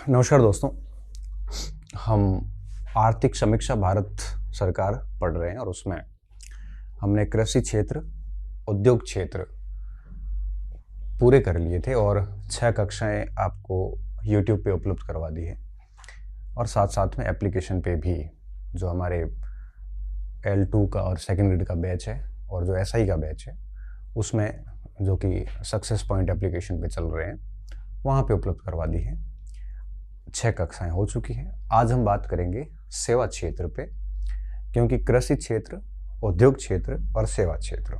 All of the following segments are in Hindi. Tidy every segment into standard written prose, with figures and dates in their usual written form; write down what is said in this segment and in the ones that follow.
नमस्कार दोस्तों। हम आर्थिक समीक्षा भारत सरकार पढ़ रहे हैं और उसमें हमने कृषि क्षेत्र, उद्योग क्षेत्र पूरे कर लिए थे और 6 कक्षाएं आपको YouTube पे उपलब्ध करवा दी है और साथ साथ में एप्लीकेशन पे भी जो हमारे L2 का और सेकेंड ग्रेड का बैच है और जो SI का बैच है उसमें जो कि सक्सेस पॉइंट एप्लीकेशन पे चल रहे हैं वहाँ पे उपलब्ध करवा दी है। 6 कक्षाएं हो चुकी हैं। आज हम बात करेंगे सेवा क्षेत्र पे, क्योंकि कृषि क्षेत्र, उद्योग क्षेत्र और सेवा क्षेत्र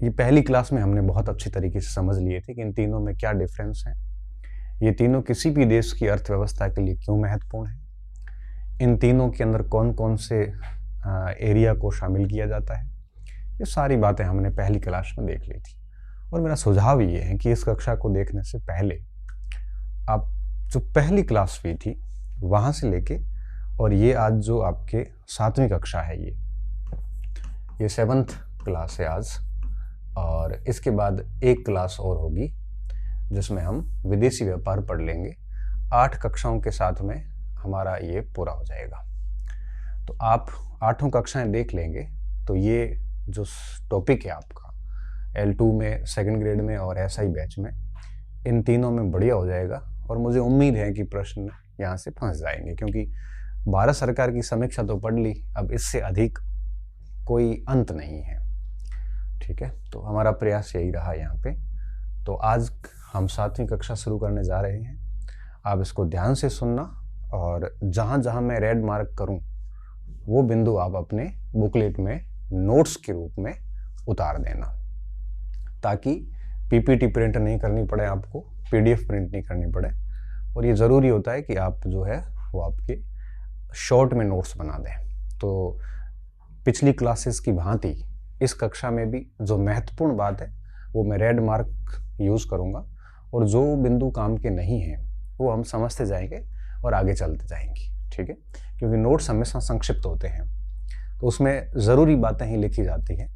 ये पहली क्लास में हमने बहुत अच्छी तरीके से समझ लिए थे कि इन तीनों में क्या डिफरेंस है, ये तीनों किसी भी देश की अर्थव्यवस्था के लिए क्यों महत्वपूर्ण है, इन तीनों के अंदर कौन कौन से एरिया को शामिल किया जाता है, ये सारी बातें हमने पहली क्लास में देख ली थी। और मेरा सुझाव ये है कि इस कक्षा को देखने से पहले आप जो पहली क्लास हुई थी वहाँ से लेके और ये आज जो आपके 7वीं कक्षा है, ये 7th क्लास है आज, और इसके बाद एक क्लास और होगी जिसमें हम विदेशी व्यापार पढ़ लेंगे। 8 कक्षाओं के साथ में हमारा ये पूरा हो जाएगा। तो आप 8 कक्षाएं देख लेंगे तो ये जो टॉपिक है आपका L2 में, सेकेंड ग्रेड में और SI बैच में, इन तीनों में बढ़िया हो जाएगा। और मुझे उम्मीद है कि प्रश्न यहाँ से फंस जाएंगे, क्योंकि भारत सरकार की समीक्षा तो पढ़ ली, अब इससे अधिक कोई अंत नहीं है। ठीक है, तो हमारा प्रयास यही रहा यहाँ पे। तो आज हम 7वीं कक्षा शुरू करने जा रहे हैं। आप इसको ध्यान से सुनना और जहाँ जहाँ मैं रेड मार्क करूँ वो बिंदु आप अपने बुकलेट में नोट्स के रूप में उतार देना, ताकि PPT प्रिंट नहीं करनी पड़े, आपको PDF प्रिंट नहीं करनी पड़े। और ये ज़रूरी होता है कि आप जो है वो आपके शॉर्ट में नोट्स बना दें। तो पिछली क्लासेस की भांति इस कक्षा में भी जो महत्वपूर्ण बात है वो मैं रेड मार्क यूज़ करूँगा, और जो बिंदु काम के नहीं हैं वो हम समझते जाएंगे और आगे चलते जाएंगे। ठीक है, क्योंकि नोट्स हमेशा संक्षिप्त होते हैं, तो उसमें ज़रूरी बातें ही लिखी जाती हैं,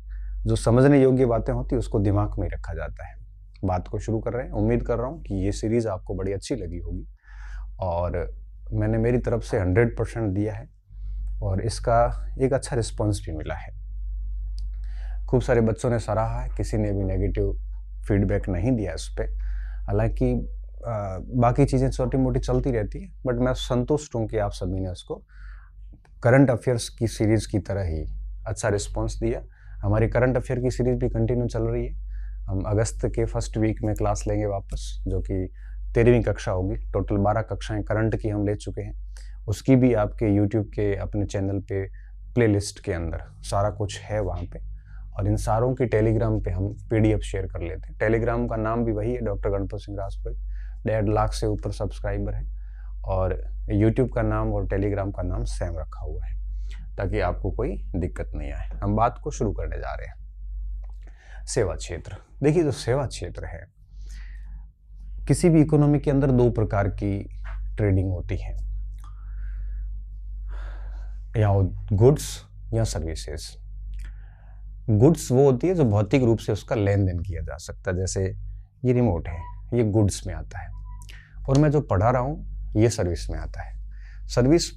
जो समझने योग्य बातें होती हैं उसको दिमाग में रखा जाता है। बात को शुरू कर रहे हैं। उम्मीद कर रहा हूँ कि ये सीरीज़ आपको बड़ी अच्छी लगी होगी और मैंने मेरी तरफ से 100% दिया है और इसका एक अच्छा रिस्पॉन्स भी मिला है। खूब सारे बच्चों ने सराहा है, किसी ने भी नेगेटिव फीडबैक नहीं दिया इस पर। हालांकि बाकी चीज़ें छोटी मोटी चलती रहती हैं, बट मैं संतुष्ट हूँ कि आप सभी ने उसको करंट अफेयर्स की सीरीज़ की तरह ही अच्छा रिस्पॉन्स दिया। हमारी करंट अफेयर की सीरीज़ भी कंटिन्यू चल रही है। हम अगस्त के फर्स्ट वीक में क्लास लेंगे वापस, जो कि 13वीं कक्षा होगी। टोटल 12 कक्षाएं करंट की हम ले चुके हैं। उसकी भी आपके YouTube के अपने चैनल पे प्लेलिस्ट के अंदर सारा कुछ है वहाँ पे, और इन सारों की टेलीग्राम पे हम PDF शेयर कर लेते हैं। टेलीग्राम का नाम भी वही है, डॉक्टर गणपत सिंह राजपूत। 1.5 लाख से ऊपर सब्सक्राइबर है और YouTube का नाम और टेलीग्राम का नाम सेम रखा हुआ है, ताकि आपको कोई दिक्कत नहीं आए। हम बात को शुरू करने जा रहे हैं। सेवा क्षेत्र। देखिए, जो सेवा क्षेत्र है, किसी भी इकोनॉमी के अंदर 2 प्रकार की ट्रेडिंग होती है, या गुड्स या सर्विसेज। गुड्स वो होती है जो भौतिक रूप से उसका लेन देन किया जा सकता है, जैसे ये रिमोट है, ये गुड्स में आता है, और मैं जो पढ़ा रहा हूँ ये सर्विस में आता है। सर्विस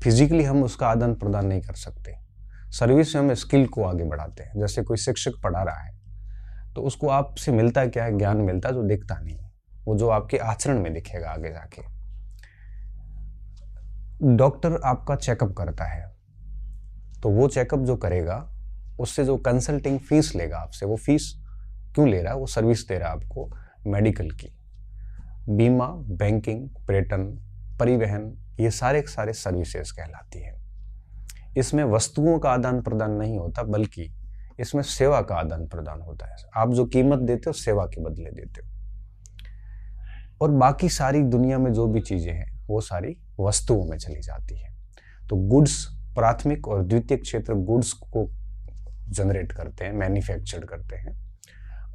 फिजिकली हम उसका आदान प्रदान नहीं कर सकते। सर्विस से हम स्किल को आगे बढ़ाते हैं। जैसे कोई शिक्षक पढ़ा रहा है तो उसको आपसे मिलता है क्या है, ज्ञान मिलता है जो दिखता नहीं, वो जो आपके आचरण में दिखेगा आगे जाके। डॉक्टर आपका चेकअप करता है तो वो चेकअप जो करेगा उससे जो कंसल्टिंग फीस लेगा आपसे, वो फीस क्यों ले रहा है? वो सर्विस दे रहा है आपको मेडिकल की। बीमा, बैंकिंग, पर्यटन, परिवहन, ये सारे सर्विसेज कहलाती है। इसमें वस्तुओं का आदान प्रदान नहीं होता, बल्कि इसमें सेवा का आदान प्रदान होता है। आप जो कीमत देते हो सेवा के बदले देते हो, और बाकी सारी दुनिया में जो भी चीजें हैं वो सारी वस्तुओं में चली जाती है। तो गुड्स, प्राथमिक और द्वितीयक क्षेत्र गुड्स को जनरेट करते हैं, मैन्युफैक्चर करते हैं,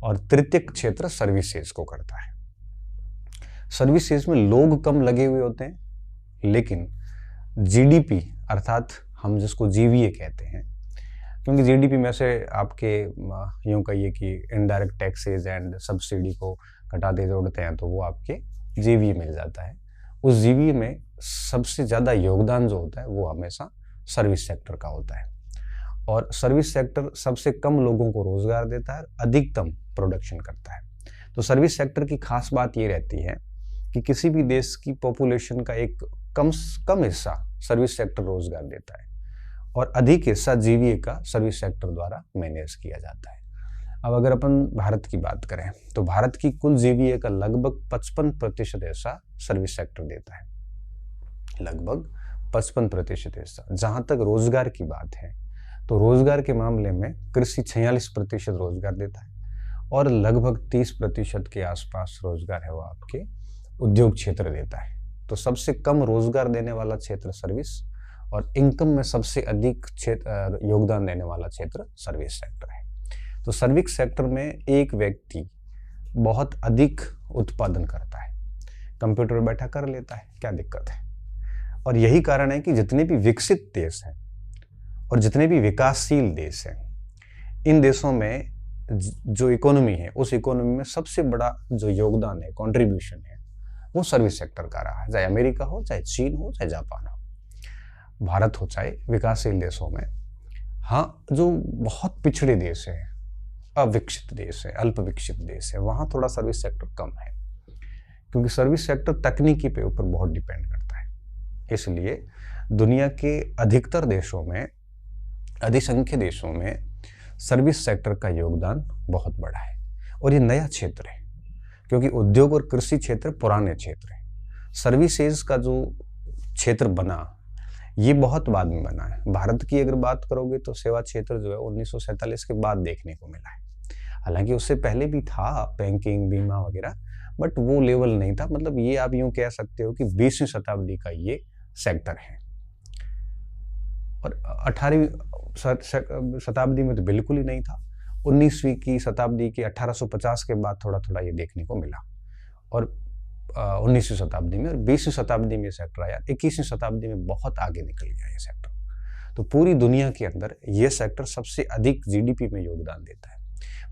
और तृतीयक क्षेत्र सर्विसेज को करता है। सर्विसेज में लोग कम लगे हुए होते हैं, लेकिन GDP अर्थात हम जिसको GVA कहते हैं, क्योंकि GDP में से आपके यूँ कहिए कि इनडायरेक्ट टैक्सेज एंड सब्सिडी को घटाते जोड़ते हैं तो वो आपके GVA मिल जाता है। उस जीवी में सबसे ज़्यादा योगदान जो होता है वो हमेशा सर्विस सेक्टर का होता है। और सर्विस सेक्टर सबसे कम लोगों को रोजगार देता है, अधिकतम प्रोडक्शन करता है। तो सर्विस सेक्टर की खास बात ये रहती है कि किसी भी देश की पॉपुलेशन का एक कम हिस्सा सर्विस सेक्टर रोजगार देता है और अधिक हिस्सा जीवीए का सर्विस सेक्टर द्वारा मैनेज किया जाता है। अब अगर अपन भारत की बात करें तो भारत की कुल जीवीए का लगभग 55% हिस्सा सर्विस सेक्टर देता है, लगभग 55% हिस्सा। जहां तक रोजगार की बात है तो रोजगार के मामले में कृषि 46% रोजगार देता है और लगभग 30% के आसपास रोजगार है वो आपके उद्योग क्षेत्र देता है। तो सबसे कम रोजगार देने वाला क्षेत्र सर्विस और इनकम में सबसे अधिक योगदान देने वाला क्षेत्र सर्विस सेक्टर है। तो सर्विस सेक्टर में एक व्यक्ति बहुत अधिक उत्पादन करता है, कंप्यूटर पर बैठा कर लेता है, क्या दिक्कत है। और यही कारण है कि जितने भी विकसित देश हैं और जितने भी विकासशील देश हैं, इन देशों में जो इकोनॉमी है उस इकोनॉमी में सबसे बड़ा जो योगदान है, कंट्रीब्यूशन है, वो सर्विस सेक्टर का रहा है। चाहे अमेरिका हो, चाहे चीन हो, चाहे जापान हो, भारत हो, चाहे विकासशील देशों में। हाँ, जो बहुत पिछड़े देश है, अविकसित देश है, अल्प विकसित देश है, वहाँ थोड़ा सर्विस सेक्टर कम है, क्योंकि सर्विस सेक्टर तकनीकी पे ऊपर बहुत डिपेंड करता है। इसलिए दुनिया के अधिकतर देशों में, अधिसंख्य देशों में सर्विस सेक्टर का योगदान बहुत बड़ा है। और ये नया क्षेत्र है, क्योंकि उद्योग और कृषि क्षेत्र पुराने क्षेत्र है। सर्विसेज का जो क्षेत्र बना ये बहुत बाद में बना है। भारत की अगर बात करोगे तो सेवा क्षेत्र जो है 1947 के बाद देखने को मिला है। हालांकि उससे पहले भी था बैंकिंग, बीमा वगैरह, बट वो लेवल नहीं था। मतलब ये आप यूं कह सकते हो कि 20वीं शताब्दी का ये सेक्टर है। और 18वीं शताब्दी में तो बिल्कुल ही नहीं था। 19वीं की शताब्दी के 1850 के बाद थोड़ा थोड़ा ये देखने को मिला और 19वीं शताब्दी में, और 20वीं शताब्दी में सेक्टर आया। 21वीं शताब्दी में बहुत आगे निकल गया ये सेक्टर। तो पूरी दुनिया के अंदर ये सेक्टर सबसे अधिक जीडीपी में योगदान देता है।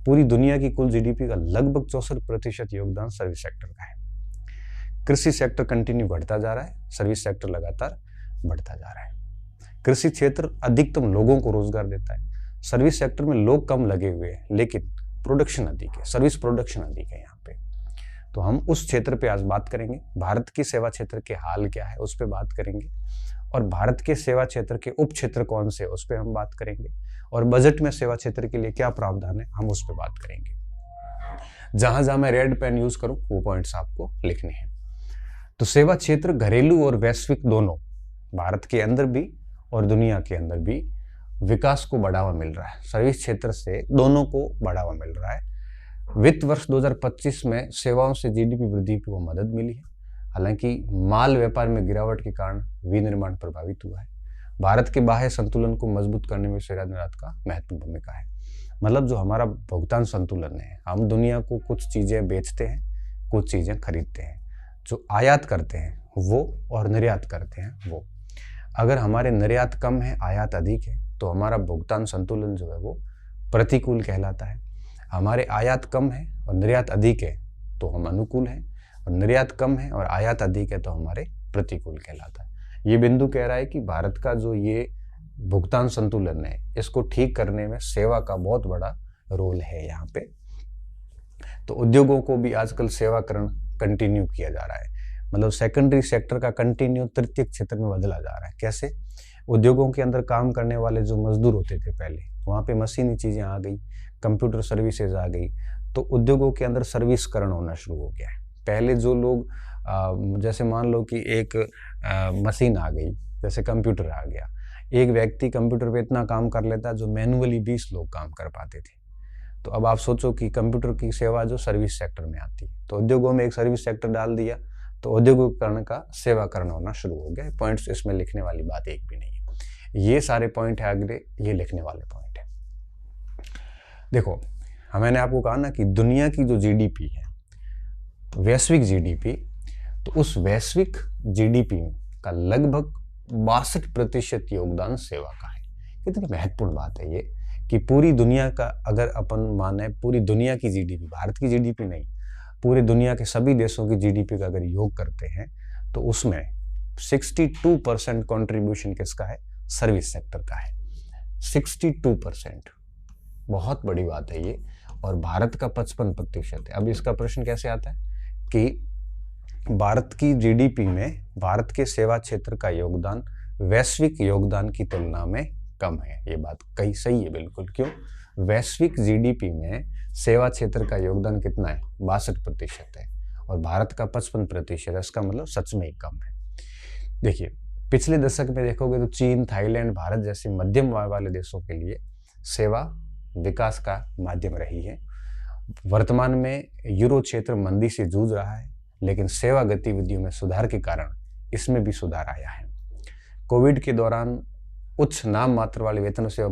पूरी दुनिया की कुल जीडीपी का लगभग 64% योगदान सर्विस सेक्टर का है। कृषि सेक्टर कंटिन्यू घटता जा रहा है, सर्विस सेक्टर लगातार बढ़ता जा रहा है। कृषि क्षेत्र अधिकतम लोगों को रोजगार देता है। सर्विस सेक्टर में लोग कम लगे हुए हैं, लेकिन प्रोडक्शन अधिक है, सर्विस प्रोडक्शन अधिक है यहाँ पे। तो हम उस क्षेत्र पे आज बात करेंगे। भारत की सेवा क्षेत्र के हाल क्या है उस पर बात करेंगे, और भारत के सेवा क्षेत्र के उप क्षेत्र कौन से उस पर हम बात करेंगे, और बजट में सेवा क्षेत्र के लिए क्या प्रावधान है हम उस पर बात करेंगे। जहां जहां मैं रेड पेन यूज करूं वो पॉइंट्स आपको लिखने हैं। तो सेवा क्षेत्र घरेलू और वैश्विक दोनों, भारत के अंदर भी और दुनिया के अंदर भी विकास को बढ़ावा मिल रहा है। सर्विस क्षेत्र से दोनों को बढ़ावा मिल रहा है। वित्त वर्ष 2025 में सेवाओं से जीडीपी वृद्धि को मदद मिली है। हालांकि माल व्यापार में गिरावट के कारण विनिर्माण प्रभावित हुआ है। भारत के बाह्य संतुलन को मजबूत करने में सेवा निर्यात का महत्वपूर्ण भूमिका है। मतलब जो हमारा भुगतान संतुलन है, हम दुनिया को कुछ चीजें बेचते हैं, कुछ चीजें खरीदते हैं, जो आयात करते हैं वो और निर्यात करते हैं वो। अगर हमारे निर्यात कम है, आयात अधिक है, तो हमारा भुगतान संतुलन जो है वो प्रतिकूल कहलाता है। हमारे आयात कम है और निर्यात अधिक है तो हम अनुकूल हैं, और निर्यात कम है और आयात अधिक है तो हमारे प्रतिकूल कहलाता है। ये बिंदु कह रहा है कि भारत का जो ये भुगतान संतुलन है, इसको ठीक करने में सेवा का बहुत बड़ा रोल है यहाँ पे। तो उद्योगों को भी आजकल सेवाकरण कंटिन्यू किया जा रहा है। मतलब सेकेंडरी सेक्टर का कंटिन्यू तृतीयक क्षेत्र में बदला जा रहा है। कैसे? उद्योगों के अंदर काम करने वाले जो मजदूर होते थे पहले, वहाँ पे मशीनी चीजें आ गई, कंप्यूटर सर्विसेज आ गई, तो उद्योगों के अंदर सर्विसकरण होना शुरू हो गया है। पहले जो लोग जैसे मान लो कि एक मशीन आ गई, जैसे कंप्यूटर आ गया, एक व्यक्ति कंप्यूटर पे इतना काम कर लेता जो मैनुअली 20 लोग काम कर पाते थे। तो अब आप सोचो कि कंप्यूटर की सेवा जो सर्विस सेक्टर में आती है, तो उद्योगों में एक सर्विस सेक्टर डाल दिया तो औद्योगिकरण का सेवाकरण होना शुरू हो गया। पॉइंट्स इसमें लिखने वाली बात एक भी नहीं है। ये सारे पॉइंट है अगले, ये लिखने वाले पॉइंट है। देखो, मैंने आपको कहा ना कि दुनिया की जो जीडीपी है, वैश्विक जीडीपी, तो उस वैश्विक जीडीपी का लगभग 62% योगदान सेवा का है। कितनी महत्वपूर्ण बात है ये कि पूरी दुनिया का अगर अपन माने, पूरी दुनिया की जीडीपी, भारत की जीडीपी नहीं, पूरी दुनिया के सभी देशों की जीडीपी का अगर योग करते हैं तो उसमें 62% कॉन्ट्रीब्यूशन किसका है? सर्विस सेक्टर का है। 62%, बहुत बड़ी बात है ये। और भारत का 55% है। अब इसका प्रश्न कैसे आता है कि भारत की जीडीपी में भारत के सेवा क्षेत्र का योगदान वैश्विक योगदान की तुलना में कम है। ये बात कही सही है बिल्कुल। क्यों? वैश्विक जीडीपी में सेवा क्षेत्र का योगदान कितना है? 62% है और भारत का 55% है। इसका मतलब सच में ही कम है। देखिए, पिछले दशक में देखोगे तो चीन, थाईलैंड, भारत जैसे मध्यम आय वाले देशों के लिए सेवा विकास का माध्यम रही है। वर्तमान में यूरो क्षेत्र मंदी से जूझ रहा है, लेकिन सेवा गतिविधियों में सुधार के कारण इसमें भी सुधार आया है। कोविड के दौरान उच्च नाम मात्र वाले वेतन सेवा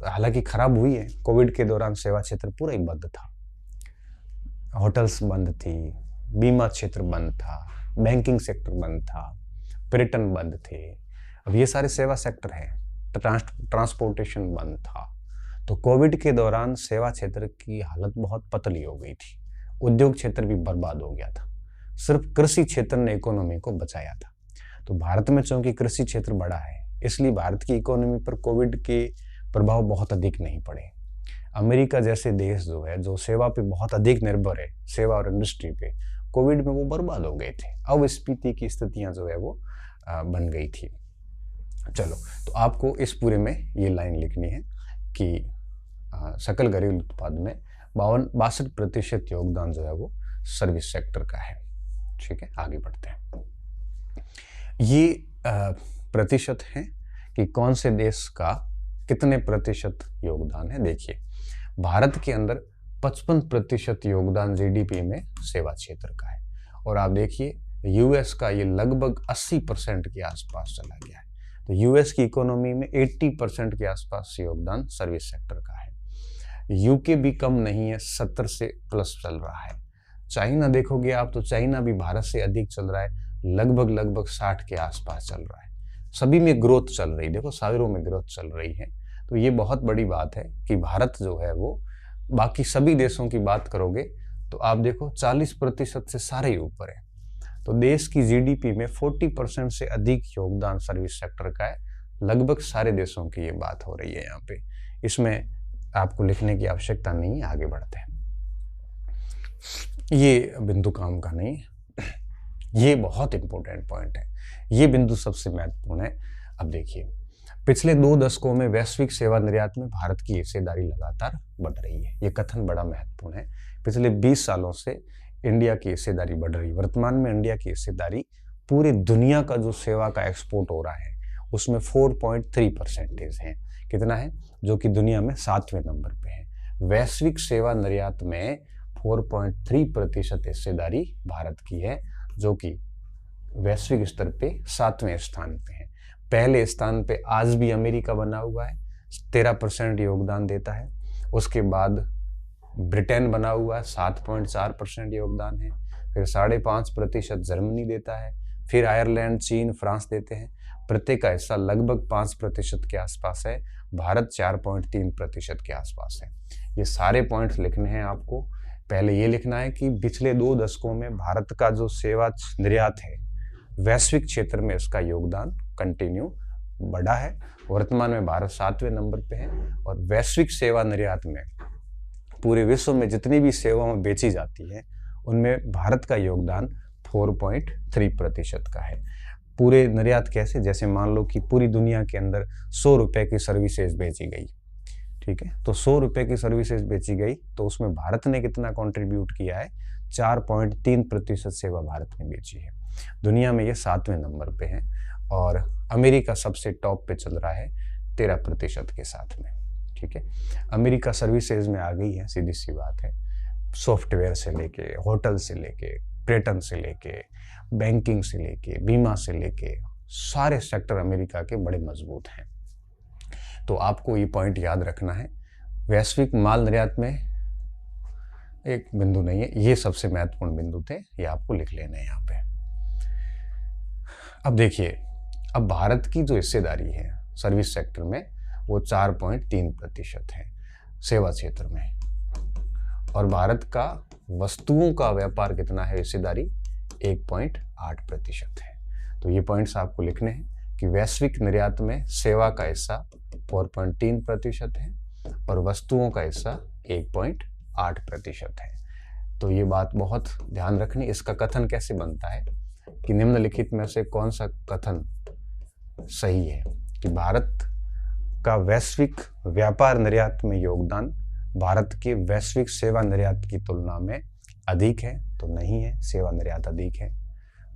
हालांकि खराब हुई है। कोविड के दौरान सेवा क्षेत्र पूरा ही बंद था। होटल्स बंद थी, बीमा क्षेत्र बंद था, बैंकिंग सेक्टर बंद था, पर्यटन बंद थे। अब ये सारे सेवा सेक्टर हैं। ट्रांसपोर्टेशन बंद था। तो कोविड के दौरान सेवा क्षेत्र की हालत बहुत पतली हो गई थी। उद्योग क्षेत्र भी बर्बाद हो गया था। सिर्फ कृषि क्षेत्र ने इकोनॉमी को बचाया था। तो भारत में चूंकि कृषि क्षेत्र बड़ा है, इसलिए भारत की इकोनॉमी पर कोविड के प्रभाव बहुत अधिक नहीं पड़े। अमेरिका जैसे देश जो है, जो सेवा पे बहुत अधिक निर्भर है, सेवा और इंडस्ट्री पे, कोविड में वो बर्बाद हो गए थे। अविस्फीति की स्थितियां जो है वो बन गई थी। चलो, तो आपको इस पूरे में ये लाइन लिखनी है कि सकल घरेलू उत्पाद में 62% योगदान जो है वो सर्विस सेक्टर का है। ठीक है, आगे बढ़ते हैं। ये प्रतिशत है कि कौन से देश का कितने प्रतिशत योगदान है। देखिए, भारत के अंदर 55% योगदान जीडीपी में सेवा क्षेत्र का है। और आप देखिए, यूएस का ये लगभग 80% के आसपास चला गया है। तो यूएस की इकोनॉमी में 80% के आसपास योगदान सर्विस सेक्टर का है। यूके भी कम नहीं है, 70 से प्लस चल रहा है। चाइना देखोगे आप तो चाइना भी भारत से अधिक चल रहा है, लगभग 60 के आसपास चल रहा है। सभी में ग्रोथ चल रही, देखो सारों में ग्रोथ चल रही है। तो ये बहुत बड़ी बात है कि भारत जो है वो बाकी सभी देशों की बात करोगे तो आप देखो 40% से सारे ही ऊपर है। तो देश की जीडीपी में 40% से अधिक योगदान सर्विस सेक्टर का है। लगभग सारे देशों की ये बात हो रही है यहाँ पे। इसमें आपको लिखने की आवश्यकता नहीं है, आगे बढ़ते हैं। ये बिंदु काम का नहीं है, ये बहुत इंपॉर्टेंट पॉइंट है। ये बिंदु सबसे महत्वपूर्ण है। अब देखिए, पिछले 2 दशकों में वैश्विक सेवा निर्यात में भारत की हिस्सेदारी लगातार बढ़ रही है। ये कथन बड़ा महत्वपूर्ण है। पिछले 20 सालों से इंडिया की हिस्सेदारी बढ़ रही है। वर्तमान में इंडिया की हिस्सेदारी पूरी दुनिया का जो सेवा का एक्सपोर्ट हो रहा है उसमें 4.3% है। कितना है? जो कि दुनिया में 7वें नंबर पे है। वैश्विक सेवा निर्यात में 4.3% हिस्सेदारी भारत की है, जो कि वैश्विक स्तर पे 7वें स्थान पे है। पहले स्थान पे आज भी अमेरिका बना हुआ है, 13% योगदान देता है। उसके बाद ब्रिटेन बना हुआ है, 7.4% योगदान है। फिर 5.5% जर्मनी देता है। फिर आयरलैंड, चीन, फ्रांस देते हैं। प्रत्येक का हिस्सा लगभग 5% के आसपास है। भारत 4.3% के आसपास है। ये सारे पॉइंट्स लिखने हैं आपको। पहले ये लिखना है कि पिछले 2 दशकों में भारत का जो सेवा निर्यात है, वैश्विक क्षेत्र में इसका योगदान कंटिन्यू बढ़ा है। वर्तमान में भारत 7वें नंबर पे है। और वैश्विक सेवा निर्यात में पूरे विश्व में जितनी भी सेवाएं बेची जाती हैं उनमें भारत का योगदान 4.3% का है। पूरे निर्यात कैसे? जैसे मान लो कि पूरी दुनिया के अंदर 100 रुपए की सर्विसेज बेची गई, ठीक है, तो 100 रुपए की सर्विसेज बेची गई तो उसमें भारत ने कितना कंट्रीब्यूट किया है? 4.3% सेवा भारत ने बेची है। दुनिया में ये 7वें नंबर पे है। और अमेरिका सबसे टॉप पे चल रहा है 13% के साथ में। ठीक है, अमेरिका सर्विसेज में आ गई है, सीधी सी बात है। सॉफ्टवेयर से लेके, होटल से लेके, पर्यटन से लेके, बैंकिंग से लेके, बीमा से लेके, सारे सेक्टर अमेरिका के बड़े मजबूत हैं। तो आपको ये पॉइंट याद रखना है। वैश्विक माल निर्यात में एक बिंदु नहीं है, ये सबसे महत्वपूर्ण बिंदु थे, ये आपको लिख लेना है यहाँ पे। अब देखिए, अब भारत की जो हिस्सेदारी है सर्विस सेक्टर में वो 4.3% है सेवा क्षेत्र में। और भारत का वस्तुओं का व्यापार कितना है? हिस्सेदारी 1.8% है। तो ये पॉइंट्स आपको लिखने हैं कि वैश्विक निर्यात में सेवा का हिस्सा 4.3% है और वस्तुओं का हिस्सा 1.8% है। तो ये बात बहुत ध्यान रखनी। इसका कथन कैसे बनता है कि निम्नलिखित में से कौन सा कथन सही है कि भारत का वैश्विक व्यापार निर्यात में योगदान भारत के वैश्विक सेवा निर्यात की तुलना में अधिक है? तो नहीं है, सेवा निर्यात अधिक है।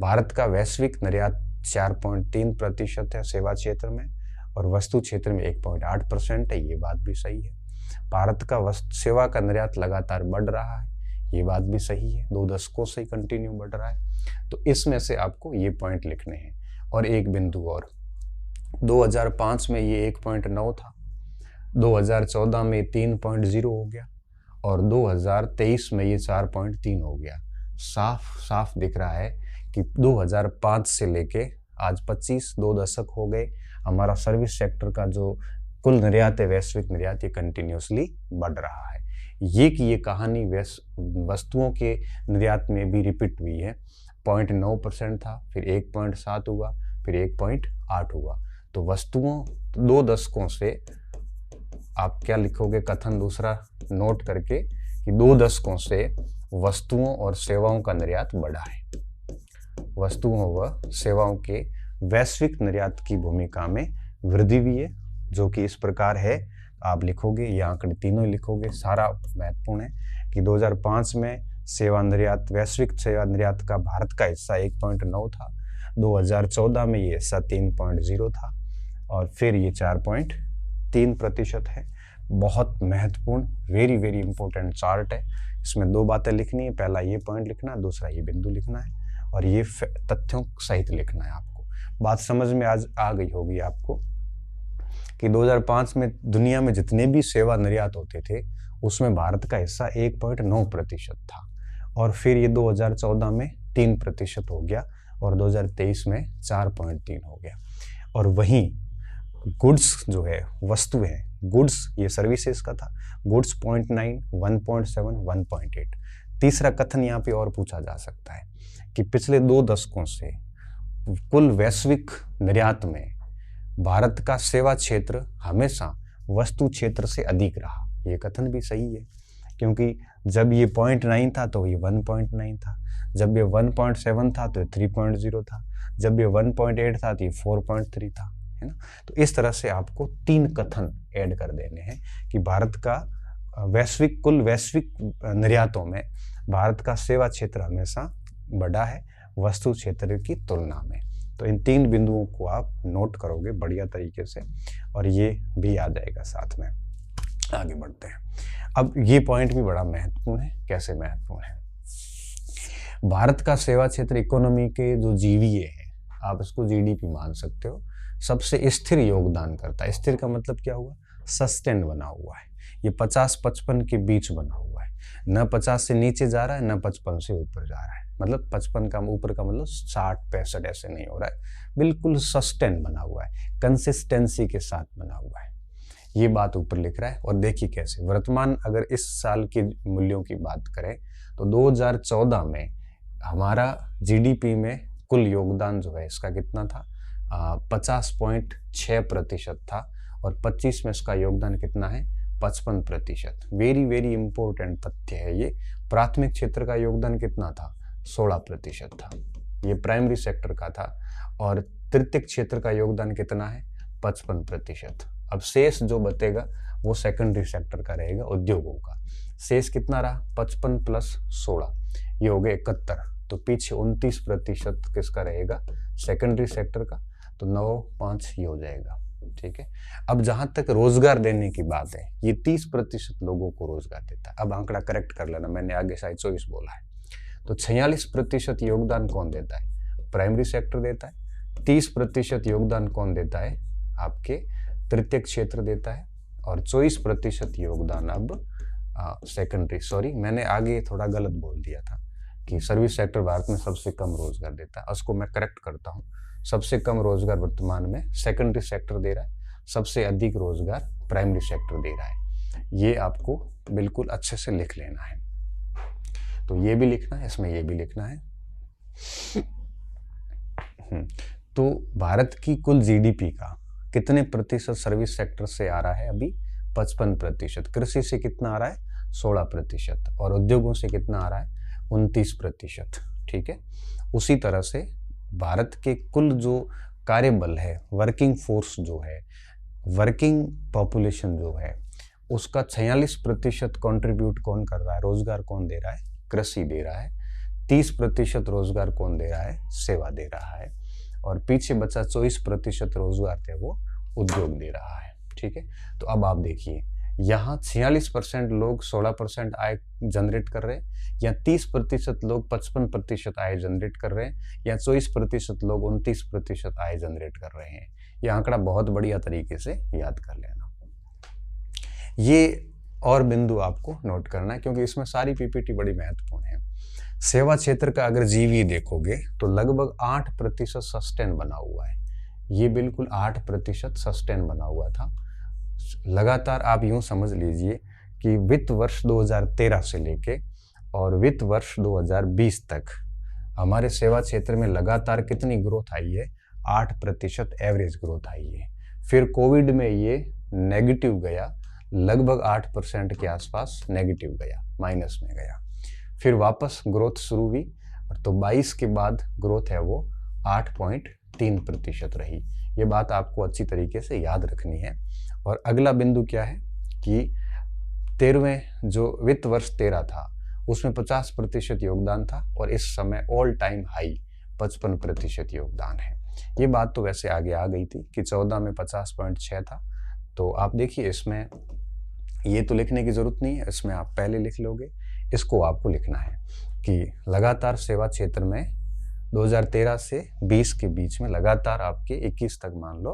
भारत का वैश्विक निर्यात 4.3% है सेवा क्षेत्र में और वस्तु क्षेत्र में 1.8% है, ये बात भी सही है। भारत का सेवा का निर्यात लगातार बढ़ रहा है, ये बात भी सही है, 2 दशकों से कंटिन्यू बढ़ रहा है। तो इसमें से आपको ये पॉइंट लिखने हैं। और एक बिंदु और, 2005 में ये 1.9 था, 2014 में 3.0 हो गया और 2023 में ये 4.3 हो गया। साफ साफ दिख रहा है कि 2005 से लेके आज 2 दशक हो गए, हमारा सर्विस सेक्टर का जो कुल निर्यात है, वैश्विक निर्यात, ये कंटिन्यूसली बढ़ रहा है। ये कहानी वस्तुओं के निर्यात में भी रिपीट हुई है। 0.9% था, फिर 1.7 हुआ, फिर 1.8 हुआ। तो वस्तुओं 2 दशकों से आप क्या लिखोगे कथन दूसरा नोट करके कि 2 दशकों से वस्तुओं और सेवाओं का निर्यात बढ़ा है। वस्तुओं व सेवाओं के वैश्विक निर्यात की भूमिका में वृद्धि हुई है, जो कि इस प्रकार है। आप लिखोगे, ये आंकड़े तीनों लिखोगे, सारा महत्वपूर्ण है कि 2005 में सेवा निर्यात, वैश्विक सेवा निर्यात का भारत का हिस्सा 1.9 था, 2014 में ये हिस्सा 3.0 था और फिर ये 4.3% है। बहुत महत्वपूर्ण, वेरी वेरी इंपॉर्टेंट चार्ट है। इसमें 2 बातें लिखनी है, पहला ये पॉइंट लिखना है, दूसरा ये बिंदु लिखना है और ये तथ्यों सहित लिखना है। आपको बात समझ में आज आ गई होगी आपको कि 2005 में दुनिया में जितने भी सेवा निर्यात होते थे उसमें भारत का हिस्सा 1.9% था और फिर ये 2014 में 3% हो गया और 2023 में 4.3 हो गया। और वहीं गुड्स जो है, वस्तु है, गुड्स ये सर्विसेज का था, गुड्स 0.9, 1.7, 1.8। तीसरा कथन यहाँ पे और पूछा जा सकता है कि पिछले 2 दशकों से कुल वैश्विक निर्यात में भारत का सेवा क्षेत्र हमेशा वस्तु क्षेत्र से अधिक रहा। ये कथन भी सही है, क्योंकि जब ये 0.9 था तो ये 1.9 था, जब ये 1.7 था तो 3.0 था, जब ये 1.8 था तो ये 4.3 था, है ना। तो इस तरह से आपको 3 कथन ऐड कर देने हैं कि भारत का कुल वैश्विक निर्यातों में भारत का सेवा क्षेत्र हमेशा बढ़ा है वस्तु क्षेत्र की तुलना में। तो इन 3 बिंदुओं को आप नोट करोगे बढ़िया तरीके से और ये भी आ जाएगा साथ में। आगे बढ़ते हैं। अब ये पॉइंट भी बड़ा महत्वपूर्ण है। कैसे महत्वपूर्ण है? भारत का सेवा क्षेत्र इकोनॉमी के जो जीवीए है, आप इसको जीडीपी मान सकते हो, सबसे स्थिर योगदान करता है। स्थिर का मतलब क्या हुआ? सस्टेन बना हुआ है। ये 50-55 के बीच बना हुआ है, न 50 से नीचे जा रहा है न 55 से ऊपर जा रहा है। मतलब 55 का ऊपर का मतलब 60-65 ऐसे नहीं हो रहा है, बिल्कुल सस्टेन बना हुआ है, कंसिस्टेंसी के साथ बना हुआ है। ये बात ऊपर लिख रहा है। और देखिए कैसे वर्तमान, अगर इस साल के मूल्यों की बात करें तो 2014 में हमारा जीडीपी में कुल योगदान जो है इसका कितना था? 50.6% था और 25 में इसका योगदान कितना है? 55%। वेरी वेरी इंपॉर्टेंट तथ्य है ये। प्राथमिक क्षेत्र का योगदान कितना था? 16% था, ये प्राइमरी सेक्टर का था। और तृतीयक क्षेत्र का योगदान कितना है? 55%। अब शेष जो बचेगा वो सेकेंडरी सेक्टर का रहेगा, उद्योगों का। शेष कितना रहा? 55 + 16, ये हो गए 71। तो पीछे 29% किसका रहेगा? सेकेंडरी सेक्टर का। तो 9-5 ये हो जाएगा। ठीक है। अब जहां तक रोजगार देने की बात है, ये 30% लोगों को रोजगार देता है। अब आंकड़ा करेक्ट कर लेना, मैंने आगे शायद 24 बोला है। तो 46% योगदान कौन देता है? प्राइमरी सेक्टर देता है। 30% योगदान कौन देता है? आपके तृतीयक क्षेत्र देता है। और 24% योगदान अब सेकेंडरी, सॉरी मैंने आगे थोड़ा गलत बोल दिया था कि सर्विस सेक्टर भारत में सबसे कम रोजगार देता है, उसको मैं करेक्ट करता हूँ। सबसे कम रोजगार वर्तमान में सेकेंडरी सेक्टर दे रहा है, सबसे अधिक रोजगार प्राइमरी सेक्टर दे रहा है। ये आपको बिल्कुल अच्छे से लिख लेना है। तो ये भी लिखना है, इसमें ये भी लिखना है। तो भारत की कुल जीडीपी का कितने प्रतिशत सर्विस सेक्टर से आ रहा है? अभी 55%। कृषि से कितना आ रहा है? 16%। और उद्योगों से कितना आ रहा है? 29%। ठीक है। उसी तरह से भारत के कुल जो कार्यबल है, वर्किंग फोर्स जो है, वर्किंग पॉपुलेशन जो है, उसका 46% कंट्रीब्यूट कौन कर रहा है? रोजगार कौन दे रहा है? कृषि दे रहा है। 30% रोजगार कौन दे रहा है? सेवा दे रहा है। और पीछे बचा 24% रोजगार थे वो उद्योग दे रहा है। ठीक है। तो अब आप देखिए, यहाँ 46% लोग 16% आय जनरेट कर रहे हैं, या 30% लोग 55% आय जनरेट कर रहे हैं, या 24% लोग 29% आय जनरेट कर रहे हैं। यह आंकड़ा बहुत बढ़िया तरीके से याद कर लेना। ये और बिंदु आपको नोट करना है, क्योंकि इसमें सारी पीपीटी बड़ी महत्वपूर्ण है। सेवा क्षेत्र का अगर जीवी देखोगे तो लगभग 8% सस्टेन बना हुआ है। ये बिल्कुल 8% सस्टेन बना हुआ था लगातार। आप यूं समझ लीजिए कि वित्त वर्ष 2013 से लेके और वित्त वर्ष 2020 तक हमारे सेवा क्षेत्र में लगातार कितनी ग्रोथ आई है? 8% एवरेज ग्रोथ आई है। फिर कोविड में ये नेगेटिव गया, लगभग 8% के आसपास नेगेटिव गया, माइनस में गया। फिर वापस ग्रोथ शुरू हुई, तो 22 के बाद ग्रोथ है वो 8.3% रही। ये बात आपको अच्छी तरीके से याद रखनी है। और अगला बिंदु क्या है कि 13वें जो वित्त वर्ष 13 था उसमें 50% योगदान था, और इस समय ऑल टाइम हाई 55% योगदान है। ये बात तो वैसे आगे आ गई थी कि 14 में 50.6 था। तो आप देखिए, इसमें ये तो लिखने की जरूरत नहीं है, इसमें आप पहले लिख लोगे। इसको आपको लिखना है कि लगातार सेवा क्षेत्र में 2013 से 20 के बीच में लगातार आपके 21 तक मान लो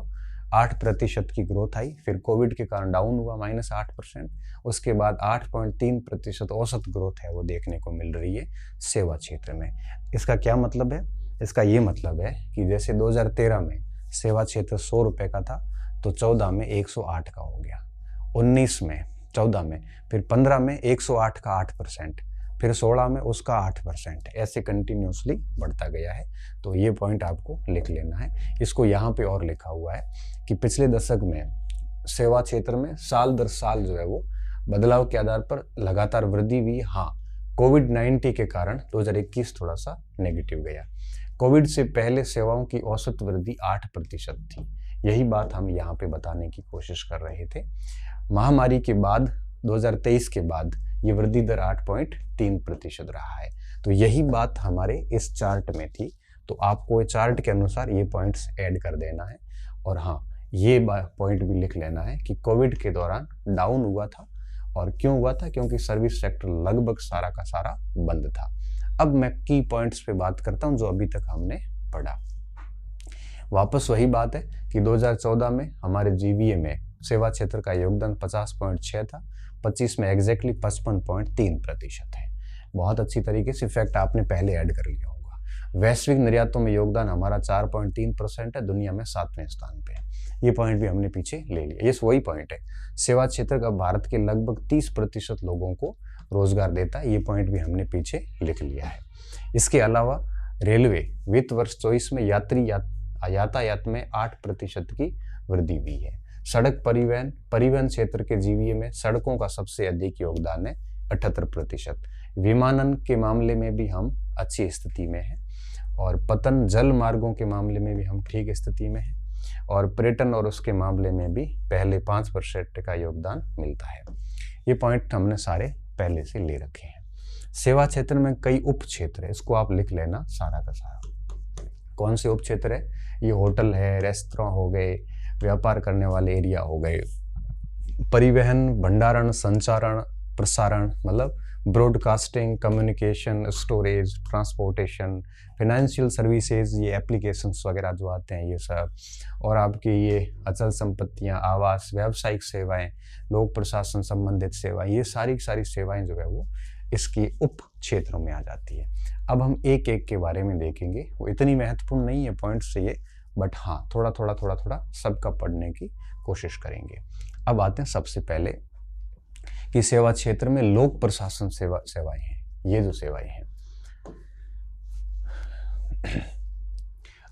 8% की ग्रोथ आई। फिर कोविड के कारण डाउन हुआ -8%। उसके बाद 8.3% औसत ग्रोथ है वो देखने को मिल रही है सेवा क्षेत्र में। इसका क्या मतलब है? इसका ये मतलब है कि जैसे 2013 में सेवा क्षेत्र 100 रुपये का था, तो 14 में 108 का हो गया, 19 में 14 में, फिर 15 में 108 का 8%, फिर 16 में उसका 8%, ऐसे कंटिन्यूसली बढ़ता गया है। तो ये पॉइंट आपको लिख लेना है। इसको यहाँ पे और लिखा हुआ है कि पिछले दशक में सेवा क्षेत्र में साल दर साल जो है वो बदलाव के आधार पर लगातार वृद्धि हुई। हाँ, कोविड-19 के कारण 2021 थोड़ा सा नेगेटिव गया। कोविड से पहले सेवाओं की औसत वृद्धि 8% थी। यही बात हम यहाँ पे बताने की कोशिश कर रहे थे। महामारी के बाद 2023 के बाद ये वृद्धि दर 8.3% रहा है। तो यही बात हमारे इस चार्ट में थी। तो आपको चार्ट के अनुसार ये पॉइंट्स ऐड कर देना है। और हाँ, ये पॉइंट भी लिख लेना है कि कोविड के दौरान डाउन हुआ था। और क्यों हुआ था? क्योंकि सर्विस सेक्टर लगभग सारा का सारा बंद था। अब मैं की पॉइंट्स पे बात करता हूँ जो अभी तक हमने पढ़ा। वापस वही बात है कि 2014 में हमारे जीवीए में सेवा क्षेत्र का योगदान 50.6 था, 25 में एग्जैक्टली 55.3% है। बहुत अच्छी तरीके से फैक्ट आपने पहले ऐड कर लिया होगा। वैश्विक निर्यातों में योगदान हमारा 4.3% है, दुनिया में 7वें स्थान पे है। ये पॉइंट भी हमने पीछे ले लिया। ये वही पॉइंट है। सेवा क्षेत्र का भारत के लगभग 30% लोगों को रोजगार देता है। ये पॉइंट भी हमने पीछे लिख लिया है। इसके अलावा रेलवे वित्त वर्ष 24 में यातायात में 8% की वृद्धि हुई है। सड़क परिवहन क्षेत्र के जीवीए में सड़कों का सबसे अधिक योगदान है 78%। विमानन के मामले में भी हम अच्छी स्थिति में हैं, और पतन जल मार्गों के मामले में भी हम ठीक स्थिति में हैं, और पर्यटन और उसके मामले में भी पहले 5% का योगदान मिलता है। ये पॉइंट हमने सारे पहले से ले रखे हैं। सेवा क्षेत्र में कई उप क्षेत्र है, इसको आप लिख लेना सारा का सारा। कौन से उप क्षेत्र है? ये होटल है, रेस्तरां हो गए, व्यापार करने वाले एरिया हो गए, परिवहन, भंडारण, संचारण, प्रसारण मतलब broadcasting, communication, storage, transportation, financial services, ये एप्लीकेशंस वगैरह जो आते हैं ये सब, और आपकी ये अचल संपत्तियां, आवास, व्यावसायिक सेवाएं, लोक प्रशासन संबंधित सेवाएं, ये सारी सेवाएं जो है वो इसकी उप क्षेत्रों में आ जाती है। अब हम एक एक के बारे में देखेंगे। वो इतनी महत्वपूर्ण नहीं है पॉइंट्स से ये, बट हाँ थोड़ा थोड़ा सबका पढ़ने की कोशिश करेंगे। अब आते हैं सबसे पहले कि सेवा क्षेत्र में लोक प्रशासन सेवाएं हैं। ये जो सेवाएं हैं,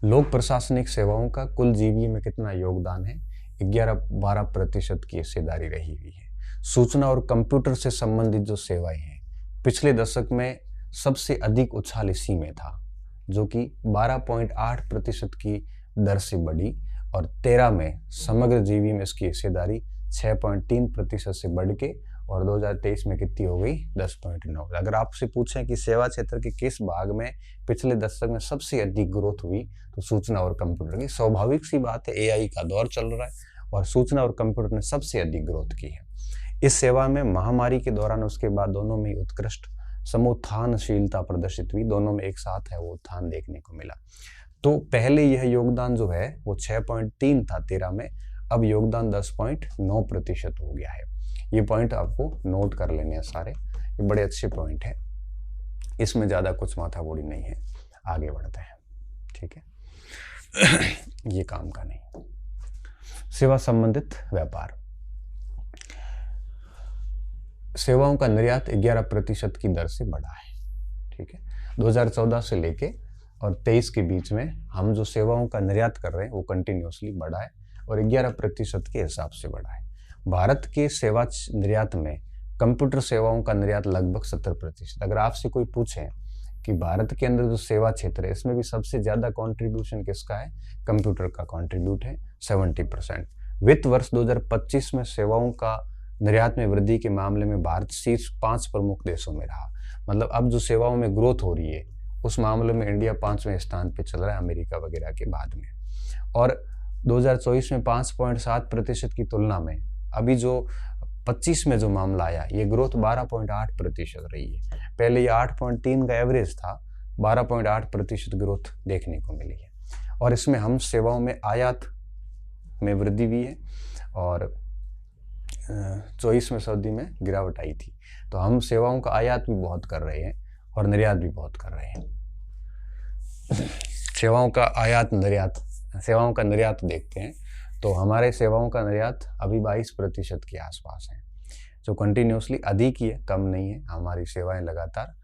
लोक प्रशासनिक सेवाओं का कुल जीडीपी में कितना योगदान है? 11-12% की हिस्सेदारी रही हुई है। सूचना और कंप्यूटर से संबंधित जो सेवाएं हैं, पिछले दशक में सबसे अधिक उछाल इसी में था, जो कि 12.8% की दर से बढ़ी, और 13 में समग्र जीडीपी में इसकी हिस्सेदारी 6.3% से बढ़ के और 2023 में कितनी हो गई? 10.9। अगर आपसे पूछें कि सेवा क्षेत्र के किस भाग में पिछले दशक में सबसे अधिक ग्रोथ हुई, तो सूचना और कंप्यूटर की। स्वाभाविक सी बात है, एआई का दौर चल रहा है और सूचना और कंप्यूटर ने सबसे अधिक ग्रोथ की है। इस सेवा में महामारी के दौरान उसके बाद दोनों में उत्कृष्ट समुत्थानशीलता प्रदर्शित हुई, दोनों में एक साथ है वो उत्थान देखने को मिला। तो पहले यह योगदान जो है वो 6.3 था 13 में, अब योगदान 10.9% हो गया है। ये पॉइंट आपको नोट कर लेने हैं सारे, ये बड़े अच्छे पॉइंट है, इसमें ज़्यादा कुछ माथाबोड़ी नहीं है। आगे बढ़ते हैं, ठीक है। ये काम का नहीं। सेवा संबंधित व्यापार, सेवाओं का निर्यात 11% की दर से बढ़ा है, ठीक है। 2014 से लेके और 23 के बीच में हम जो सेवाओं का निर्यात कर रहे हैं वो कंटिन्यूसली बढ़ा है और 11% के हिसाब से बढ़ा है। भारत के सेवा निर्यात में कंप्यूटर सेवाओं का निर्यात लगभग 70%। अगर आपसे कोई पूछे कि भारत के अंदर जो सेवा क्षेत्र है इसमें भी सबसे ज़्यादा कंट्रीब्यूशन किसका है? कंप्यूटर का कंट्रीब्यूट है 70%। वित्त वर्ष 2025 में सेवाओं का निर्यात में वृद्धि के मामले में भारत शीर्ष 5 प्रमुख देशों में रहा। मतलब अब जो सेवाओं में ग्रोथ हो रही है उस मामले में इंडिया 5वें स्थान पे चल रहा है, अमेरिका वगैरह के बाद में। और 2024 में 5.7% की तुलना में अभी जो 25 में जो मामला आया, ये ग्रोथ 12.8% रही है। पहले ये 8.3 का एवरेज था, 12.8% ग्रोथ देखने को मिली है। और इसमें हम सेवाओं में आयात में वृद्धि हुई है और 24 में सऊदी में गिरावट आई थी। तो हम सेवाओं का आयात भी बहुत कर रहे हैं और निर्यात भी बहुत कर रहे हैं। सेवाओं का आयात निर्यात, सेवाओं का निर्यात देखते हैं तो हमारे सेवाओं का निर्यात अभी 22% के आसपास है, जो कंटिन्यूसली अधिक ही है, कम नहीं है। हमारी सेवाएं लगातार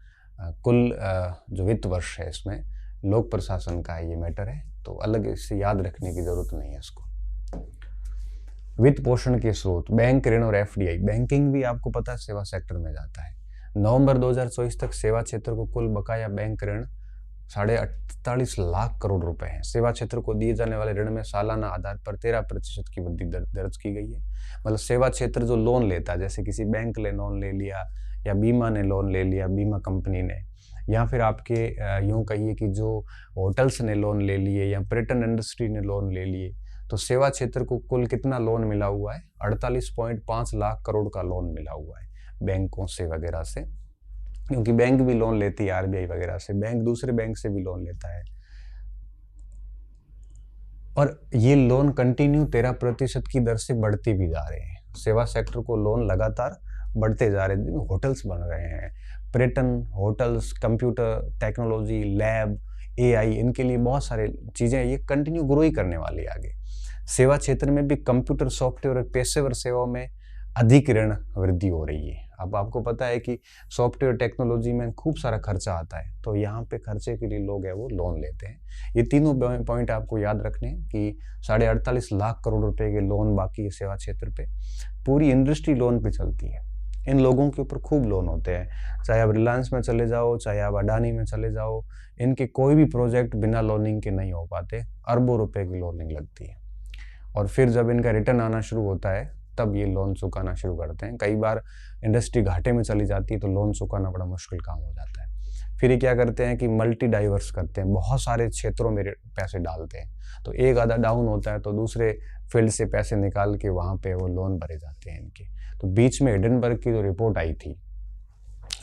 कुल जो वित्त वर्ष है इसमें लोक प्रशासन का ये मैटर है, तो अलग इससे याद रखने की जरूरत नहीं है इसको। वित्त पोषण के स्रोत, बैंक ऋण और एफडीआई। बैंकिंग भी आपको पता है सेवा सेक्टर में जाता है। नवंबर 2024 तक सेवा क्षेत्र को कुल बकाया बैंक ऋण 48.5 लाख करोड़ रुपए हैं। सेवा क्षेत्र को दिए जाने वाले ऋण में सालाना आधार पर 13% की वृद्धि दर्ज की गई है। मतलब सेवा क्षेत्र जो लोन लेता है, जैसे किसी बैंक ने लोन ले लिया या बीमा ने लोन ले लिया, बीमा कंपनी ने, या फिर आपके यूँ कहिए कि जो होटल्स ने लोन ले लिए या पर्यटन इंडस्ट्री ने लोन ले लिए, तो सेवा क्षेत्र को कुल कितना लोन मिला हुआ है? 48.5 लाख करोड़ का लोन मिला हुआ है बैंकों से वगैरह से, क्योंकि बैंक भी लोन लेती है आरबीआई वगैरह से, बैंक दूसरे बैंक से भी लोन लेता है। और ये लोन कंटिन्यू 13% की दर से बढ़ते भी जा रहे हैं। सेवा सेक्टर को लोन लगातार बढ़ते जा रहे हैं। होटल्स बन रहे हैं, पर्यटन, hotels, computer technology, lab, AI, इनके लिए बहुत सारे चीज़ें ये कंटिन्यू ग्रो ही करने वाली है आगे। सेवा क्षेत्र में भी कंप्यूटर, सॉफ्टवेयर और पेशेवर सेवाओं में अधिक ऋण वृद्धि हो रही है। अब आपको पता है कि सॉफ्टवेयर टेक्नोलॉजी में खूब सारा खर्चा आता है, तो यहाँ पे खर्चे के लिए लोग है वो लोन लेते हैं। ये तीनों पॉइंट आपको याद रखने हैं कि 48.5 लाख करोड़ रुपए के लोन बाकी है सेवा क्षेत्र पे। पूरी इंडस्ट्री लोन पे चलती है, इन लोगों के ऊपर खूब लोन होते हैं। चाहे आप रिलायंस में चले जाओ, चाहे आप अडानी में चले जाओ, इनके कोई भी प्रोजेक्ट बिना लोनिंग के नहीं हो पाते। अरबों रुपए की लोनिंग लगती है और फिर जब इनका रिटर्न आना शुरू होता है तब ये लोन चुकाना शुरू करते हैं। कई बार इंडस्ट्री घाटे में चली जाती है तो लोन चुकाना बड़ा मुश्किल काम हो जाता है। फिर ये क्या करते हैं कि मल्टी डाइवर्स करते हैं, बहुत सारे क्षेत्रों में पैसे डालते हैं। तो एक आधा डाउन होता है तो दूसरे फील्ड से पैसे निकाल के वहाँ पे वो लोन भरे जाते हैं इनके। तो बीच में हिडनबर्ग की जो रिपोर्ट आई थी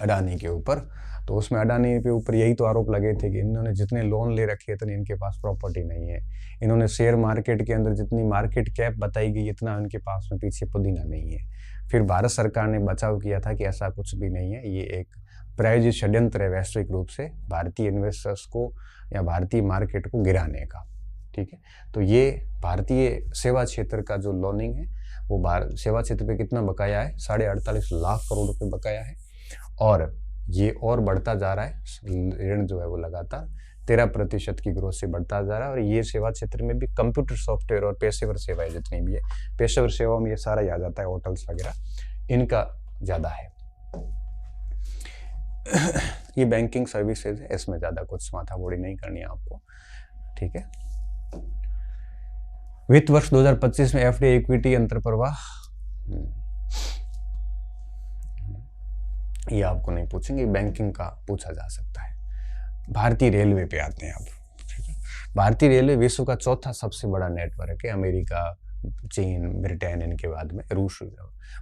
अडानी के ऊपर, तो उसमें अडानी के ऊपर यही तो आरोप लगे थे कि इन्होंने जितने लोन ले रखे इतनी इनके पास प्रॉपर्टी नहीं है। इन्होंने शेयर मार्केट के अंदर जितनी मार्केट कैप बताई गई इतना इनके पास में पीछे पुदीना नहीं है। फिर भारत सरकार ने बचाव किया था कि ऐसा कुछ भी नहीं है, ये एक प्रायोजित षड्यंत्र है वैश्विक रूप से भारतीय इन्वेस्टर्स को या भारतीय मार्केट को गिराने का। ठीक है, तो ये भारतीय सेवा क्षेत्र का जो लोनिंग है वो सेवा क्षेत्र पे कितना बकाया है? 48.5 लाख करोड़ रुपए बकाया है और ये और बढ़ता जा रहा है। ऋण जो है वो लगातार 13% की ग्रोथ से बढ़ता जा रहा है। और ये सेवा क्षेत्र में भी कंप्यूटर सॉफ्टवेयर और पेशेवर सेवाएं जितनी भी है, पेशेवर सेवाओं में ये सारा ही आ जाता है, होटल्स वगैरह, इनका ज़्यादा है। ये बैंकिंग सर्विसेज है, इसमें ज़्यादा कुछ माथामुड़ी नहीं करनी है आपको, ठीक है। वित्त वर्ष 2025 में एफडीआई इक्विटी अंतर्प्रवाह, ये आपको नहीं पूछेंगे, बैंकिंग का पूछा जा सकता है। भारतीय रेलवे पे आते हैं अब, ठीक है। भारतीय रेलवे विश्व का चौथा सबसे बड़ा नेटवर्क है, अमेरिका, चीन, ब्रिटेन, इनके बाद में रूस।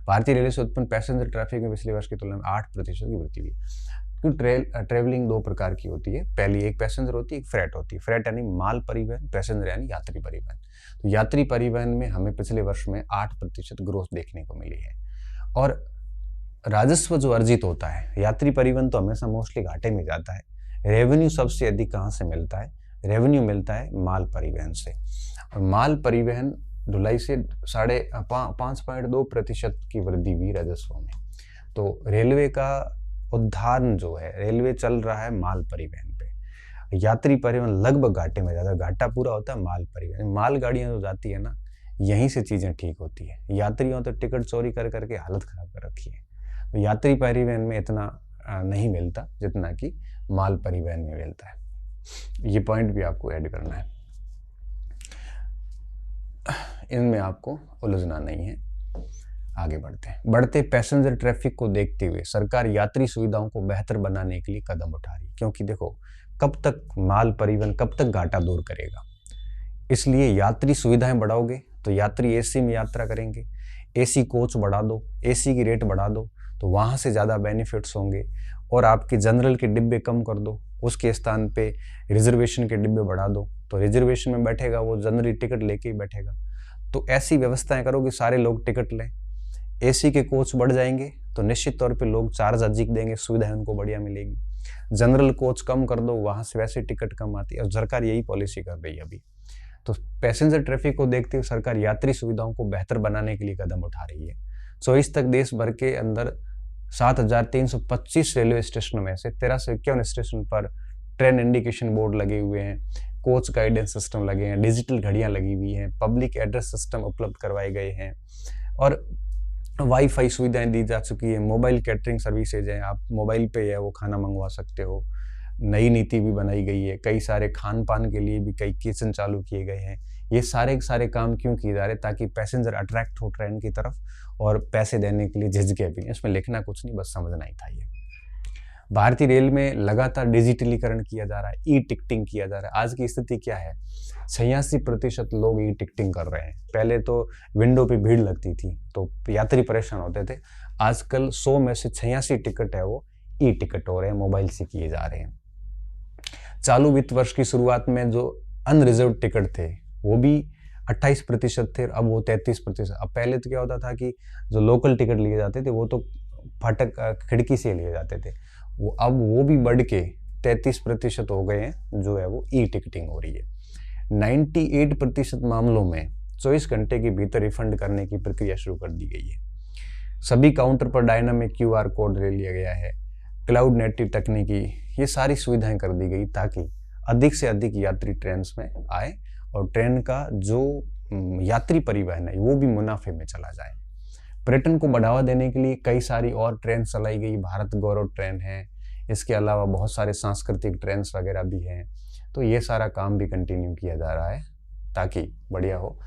भारतीय रेलवे से उत्पन्न पैसेंजर ट्रैफिक में पिछले वर्ष की तुलना में 8% की वृद्धि हुई। क्योंकि ट्रेवलिंग दो प्रकार की होती है, पहली एक पैसेंजर होती है, एक फ्रेट होती है। फ्रेट यानी माल परिवहन, पैसेंजर यानी यात्री परिवहन। तो यात्री परिवहन में हमें पिछले वर्ष में 8% ग्रोथ देखने को मिली है। और राजस्व जो अर्जित होता है, यात्री परिवहन तो हमेशा मोस्टली घाटे में जाता है। रेवेन्यू सबसे अधिक कहाँ से मिलता है? रेवेन्यू मिलता है माल परिवहन से। और माल परिवहन ढुलाई से 5.2% की वृद्धि हुई राजस्व में। तो रेलवे का उद्धार जो है, रेलवे चल रहा है माल परिवहन पे। यात्री परिवहन लगभग घाटे में जाता है, घाटा पूरा होता है माल परिवहन। माल गाड़ियाँ जो जाती है ना, यहीं से चीज़ें ठीक होती है। यात्रियों तो टिकट चोरी कर करके हालत खराब कर रखी है। तो यात्री परिवहन में इतना नहीं मिलता जितना कि माल परिवहन में मिलता है। ये पॉइंट भी आपको ऐड करना है, इनमें आपको उलझना नहीं है। आगे बढ़ते हैं। बढ़ते पैसेंजर ट्रैफिक को देखते हुए सरकार यात्री सुविधाओं को बेहतर बनाने के लिए कदम उठा रही है। क्योंकि देखो, कब तक माल परिवहन, कब तक घाटा दूर करेगा। इसलिए यात्री सुविधाएं बढ़ाओगे तो यात्री एसी में यात्रा करेंगे। एसी कोच बढ़ा दो, एसी की रेट बढ़ा दो, तो वहाँ से ज़्यादा बेनिफिट्स होंगे। और आपके जनरल के डिब्बे कम कर दो, उसके स्थान पे रिजर्वेशन के डिब्बे बढ़ा दो, तो रिजर्वेशन में बैठेगा वो जनरल टिकट लेके ही बैठेगा। तो ऐसी व्यवस्थाएं करो कि सारे लोग टिकट लें। एसी के कोच बढ़ जाएंगे तो निश्चित तौर पे लोग चार्ज अधिक देंगे, सुविधाएं उनको बढ़िया मिलेगी। जनरल कोच कम कर दो, वहाँ से वैसे टिकट कम आती है, और सरकार यही पॉलिसी कर रही है अभी। तो पैसेंजर ट्रैफिक को देखते हुए सरकार यात्री सुविधाओं को बेहतर बनाने के लिए कदम उठा रही है। 24 तक देश भर के अंदर 7,325 रेलवे स्टेशनों में से 1351 स्टेशन पर ट्रेन इंडिकेशन बोर्ड लगे हुए हैं, कोच गाइडेंस सिस्टम लगे हैं, डिजिटल घड़ियां लगी हुई हैं, पब्लिक एड्रेस सिस्टम उपलब्ध करवाए गए हैं, और वाईफाई सुविधाएं दी जा चुकी है। मोबाइल कैटरिंग सर्विसेज हैं, आप मोबाइल पे है वो खाना मंगवा सकते हो। नई नीति भी बनाई गई है, कई सारे खान पान के लिए भी कई किचन चालू किए गए हैं। ये सारे काम क्यों किए जा रहे हैं? ताकि पैसेंजर अट्रैक्ट हो ट्रेन की तरफ और पैसे देने के लिए झिझके भी नहीं। इसमें लिखना कुछ नहीं, बस समझना ही था। ये भारतीय रेल में लगातार डिजिटलीकरण किया जा रहा है, ई टिकटिंग किया जा रहा है। आज की स्थिति क्या है? 86% लोग ई टिकटिंग कर रहे हैं। पहले तो विंडो पे भीड़ लगती थी तो यात्री परेशान होते थे। आजकल 100 में से 86 टिकट है वो ई टिकट हो रहे हैं, मोबाइल से किए जा रहे हैं। चालू वित्त वर्ष की शुरुआत में जो अनरिजर्व टिकट थे वो भी 28% थे, अब वो 33%। अब पहले तो क्या होता था कि जो लोकल टिकट लिए जाते थे वो तो फाटक खिड़की से लिए जाते थे, अब वो भी बढ़ के 33% हो गए हैं, जो है वो ई टिकटिंग हो रही है। 98% मामलों में 24 घंटे के भीतर रिफंड करने की प्रक्रिया शुरू कर दी गई है। सभी काउंटर पर डायनामिक QR कोड ले लिया गया है। क्लाउड नेटिव तकनीकी, ये सारी सुविधाएं कर दी गई ताकि अधिक से अधिक यात्री ट्रेन में आए और ट्रेन का जो यात्री परिवहन है वो भी मुनाफे में चला जाए। पर्यटन को बढ़ावा देने के लिए कई सारी और ट्रेन चलाई गई। भारत गौरव ट्रेन है, इसके अलावा बहुत सारे सांस्कृतिक ट्रेन वगैरह भी हैं। तो ये सारा काम भी कंटिन्यू किया जा रहा है ताकि बढ़िया हो।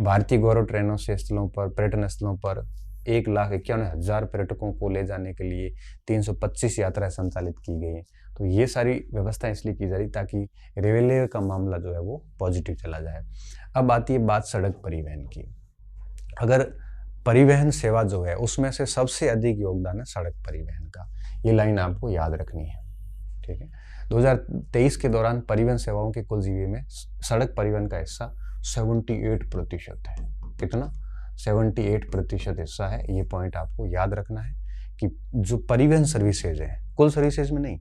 भारतीय गौरव ट्रेनों से स्थलों पर, पर्यटन स्थलों पर 1,51,000 पर्यटकों को ले जाने के लिए 325 यात्राएं संचालित की गई हैं। तो ये सारी व्यवस्था इसलिए की जा रही ताकि रेलवे का मामला जो है वो पॉजिटिव चला जाए। अब आती है बात सड़क परिवहन की। अगर परिवहन सेवा जो है उसमें से सबसे अधिक योगदान है सड़क परिवहन का, ये लाइन आपको याद रखनी है, ठीक है। 2023 के दौरान परिवहन सेवाओं के कुल जीवी में सड़क परिवहन का हिस्सा 78% है। कितना? 78% हिस्सा है। ये पॉइंट आपको याद रखना है कि जो परिवहन सर्विसेज है, कुल सर्विसेज में नहीं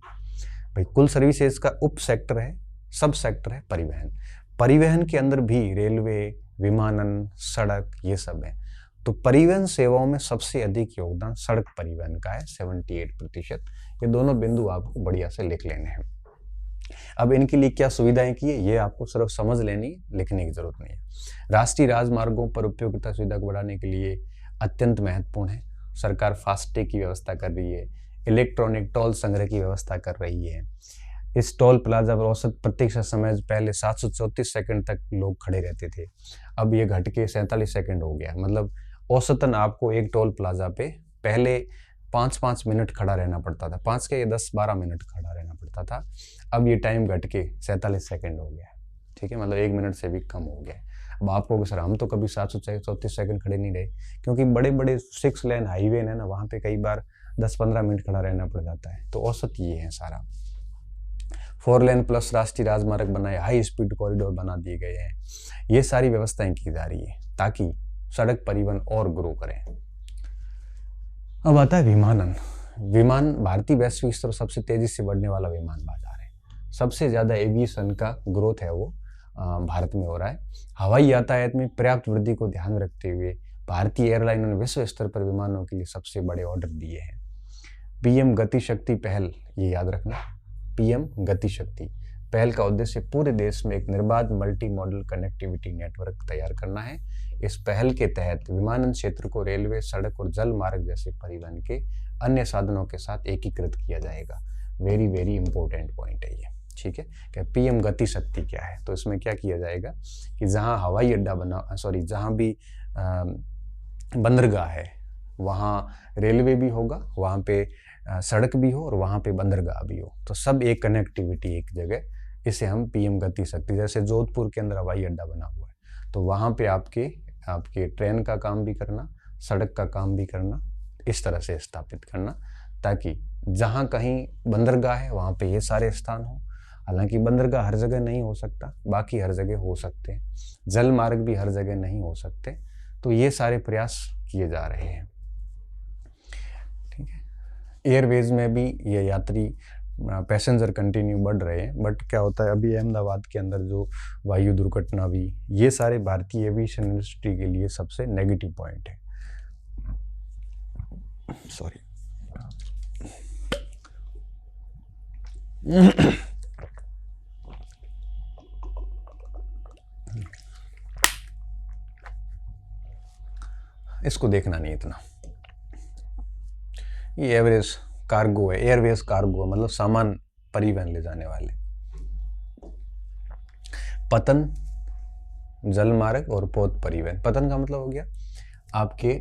भाई, कुल सर्विसेज का उप सेक्टर है, सब सेक्टर है परिवहन। परिवहन के अंदर भी रेलवे, विमानन, सड़क, ये सब है। तो परिवहन सेवाओं में सबसे अधिक योगदान सड़क परिवहन का है, 78%। ये दोनों बिंदु आपको बढ़िया से लिख लेने हैं। अब इनके लिए क्या सुविधाएं की है ये आपको सिर्फ समझ लेनी, लिखने की जरूरत नहीं है। राष्ट्रीय राजमार्गों पर उपयोगिता सुविधा को बढ़ाने के लिए अत्यंत महत्वपूर्ण है। सरकार फास्टैग की व्यवस्था कर रही है, इलेक्ट्रॉनिक टोल संग्रह की व्यवस्था कर रही है। इस टोल प्लाजा पर औसत प्रतीक्षा समय पहले 734 सेकंड तक लोग खड़े रहते थे, अब ये घट के 47 सेकंड हो गया। मतलब औसतन आपको एक टोल प्लाजा पे पहले 5-5 मिनट खड़ा रहना पड़ता था, 5 के 10-12 मिनट खड़ा रहना पड़ता था, अब ये टाइम घट के 47 सेकंड हो गया। ठीक है, मतलब 1 मिनट से भी कम हो गया। अब आपको सर हम तो कभी 734 सेकंड खड़े नहीं रहे, क्योंकि बड़े बड़े 6 लेन हाईवे है ना, वहाँ पे कई बार 10-15 मिनट खड़ा रहना पड़ जाता है। तो औसत ये है सारा। 4 लेन प्लस राष्ट्रीय राजमार्ग बनाए, हाई स्पीड कॉरिडोर बना दिए गए हैं। ये सारी व्यवस्थाएं की जा रही है ताकि सड़क परिवहन और ग्रो करें। अब आता है विमानन। विमान भारतीय वैश्विक स्तर सबसे तेजी से बढ़ने वाला विमान बाजार है। सबसे ज्यादा एविएशन का ग्रोथ है वो भारत में हो रहा है। हवाई यातायात में पर्याप्त वृद्धि को ध्यान में रखते हुए भारतीय एयरलाइनों ने विश्व स्तर पर विमानों के लिए सबसे बड़े ऑर्डर दिए हैं। पीएम गति शक्ति पहल, ये याद रखना, पीएम गति शक्ति पहल का उद्देश्य पूरे देश में एक निर्बाध मल्टी मॉडल कनेक्टिविटी नेटवर्क तैयार करना है। इस पहल के तहत विमानन क्षेत्र को रेलवे, सड़क और जल मार्ग जैसे परिवहन के अन्य साधनों के साथ एकीकृत किया जाएगा। वेरी वेरी इंपॉर्टेंट पॉइंट है ये। ठीक है, क्या पीएम गति शक्ति क्या है? तो इसमें क्या किया जाएगा कि जहां हवाई अड्डा जहां भी बंदरगाह है वहां रेलवे भी होगा, वहां पे सड़क भी हो और वहां पे बंदरगाह भी हो, तो सब एक कनेक्टिविटी एक जगह, इसे हम पीएम गति शक्ति। जैसे जोधपुर के अंदर हवाई अड्डा बना हुआ है तो वहां पे आपके ट्रेन का काम भी करना, सड़क का काम भी करना, इस तरह से स्थापित करना ताकि जहां कहीं बंदरगाह है वहां पे ये सारे स्थान हो। हालांकि बंदरगाह हर जगह नहीं हो सकता, बाकी हर जगह हो सकते हैं। जल मार्ग भी हर जगह नहीं हो सकते, तो ये सारे प्रयास किए जा रहे हैं। ठीक है, एयरवेज में भी ये यात्री पैसेंजर कंटिन्यू बढ़ रहे हैं, बट क्या होता है अभी अहमदाबाद के अंदर जो वायु दुर्घटना भी, ये सारे भारतीय एविएशन इंडस्ट्री के लिए सबसे नेगेटिव पॉइंट है। सॉरी इसको देखना नहीं इतना। ये एवरेज कार्गो है, एयरवेज कार्गो मतलब सामान परिवहन ले जाने वाले। पतन, जल मार्ग और पोत परिवहन। पतन का मतलब हो गया आपके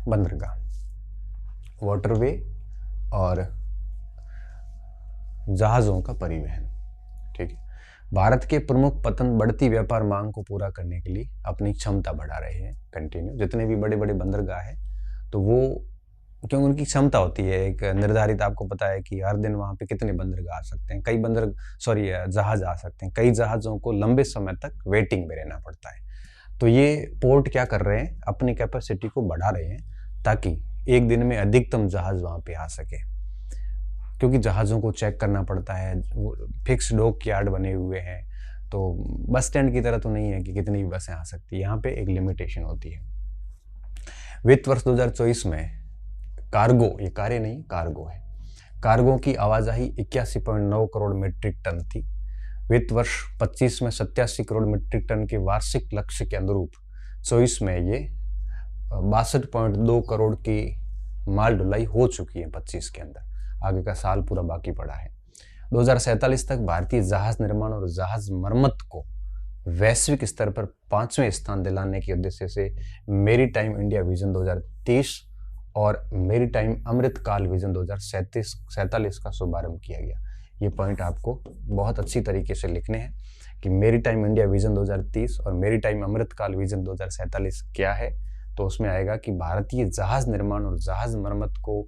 बंदरगाह, वाटरवे और जहाजों का परिवहन। ठीक है, भारत के प्रमुख पतन बढ़ती व्यापार मांग को पूरा करने के लिए अपनी क्षमता बढ़ा रहे हैं कंटिन्यू। जितने भी बड़े बड़े बंदरगाह है तो वो क्योंकि उनकी क्षमता होती है एक निर्धारित, आपको पता है कि हर दिन वहां पे कितने बंदरगाह आ सकते हैं, कई जहाज आ सकते हैं, कई जहाजों को लंबे समय तक वेटिंग में रहना पड़ता है। तो ये पोर्ट क्या कर रहे हैं, अपनी कैपेसिटी को बढ़ा रहे हैं ताकि एक दिन में अधिकतम जहाज वहां पे आ सके, क्योंकि जहाज़ों को चेक करना पड़ता है। फिक्स डॉक यार्ड बने हुए हैं, तो बस स्टैंड की तरह तो नहीं है कि कितनी भी बसें आ सकती है, यहाँ पे एक लिमिटेशन होती है। वित्त वर्ष 2024 में कार्गो, ये कार्य नहीं कार्गो है, कार्गो की आवाजाही 81.9 करोड़ मीट्रिक टन थी। वित्त वर्ष 25 में 87 करोड़ मीट्रिक टन के वार्षिक लक्ष्य के अनुरूप 24 में ये 62.2 करोड़ की माल ढुलाई हो चुकी है 25 के अंदर। आगे का साल पूरा बाकी पड़ा है। 2047 तक भारतीय जहाज निर्माण और जहाज मरम्मत को वैश्विक स्तर पर 5वें स्थान दिलाने के उद्देश्य से मेरीटाइम इंडिया विजन 2030 और मेरीटाइम अमृतकाल विजन 2047 का शुभारंभ किया गया। ये पॉइंट आपको बहुत अच्छी तरीके से लिखने हैं कि मेरीटाइम इंडिया विजन 2030 और मेरीटाइम अमृतकाल विजन 2047 क्या है। तो उसमें आएगा कि भारतीय जहाज निर्माण और जहाज मरम्मत को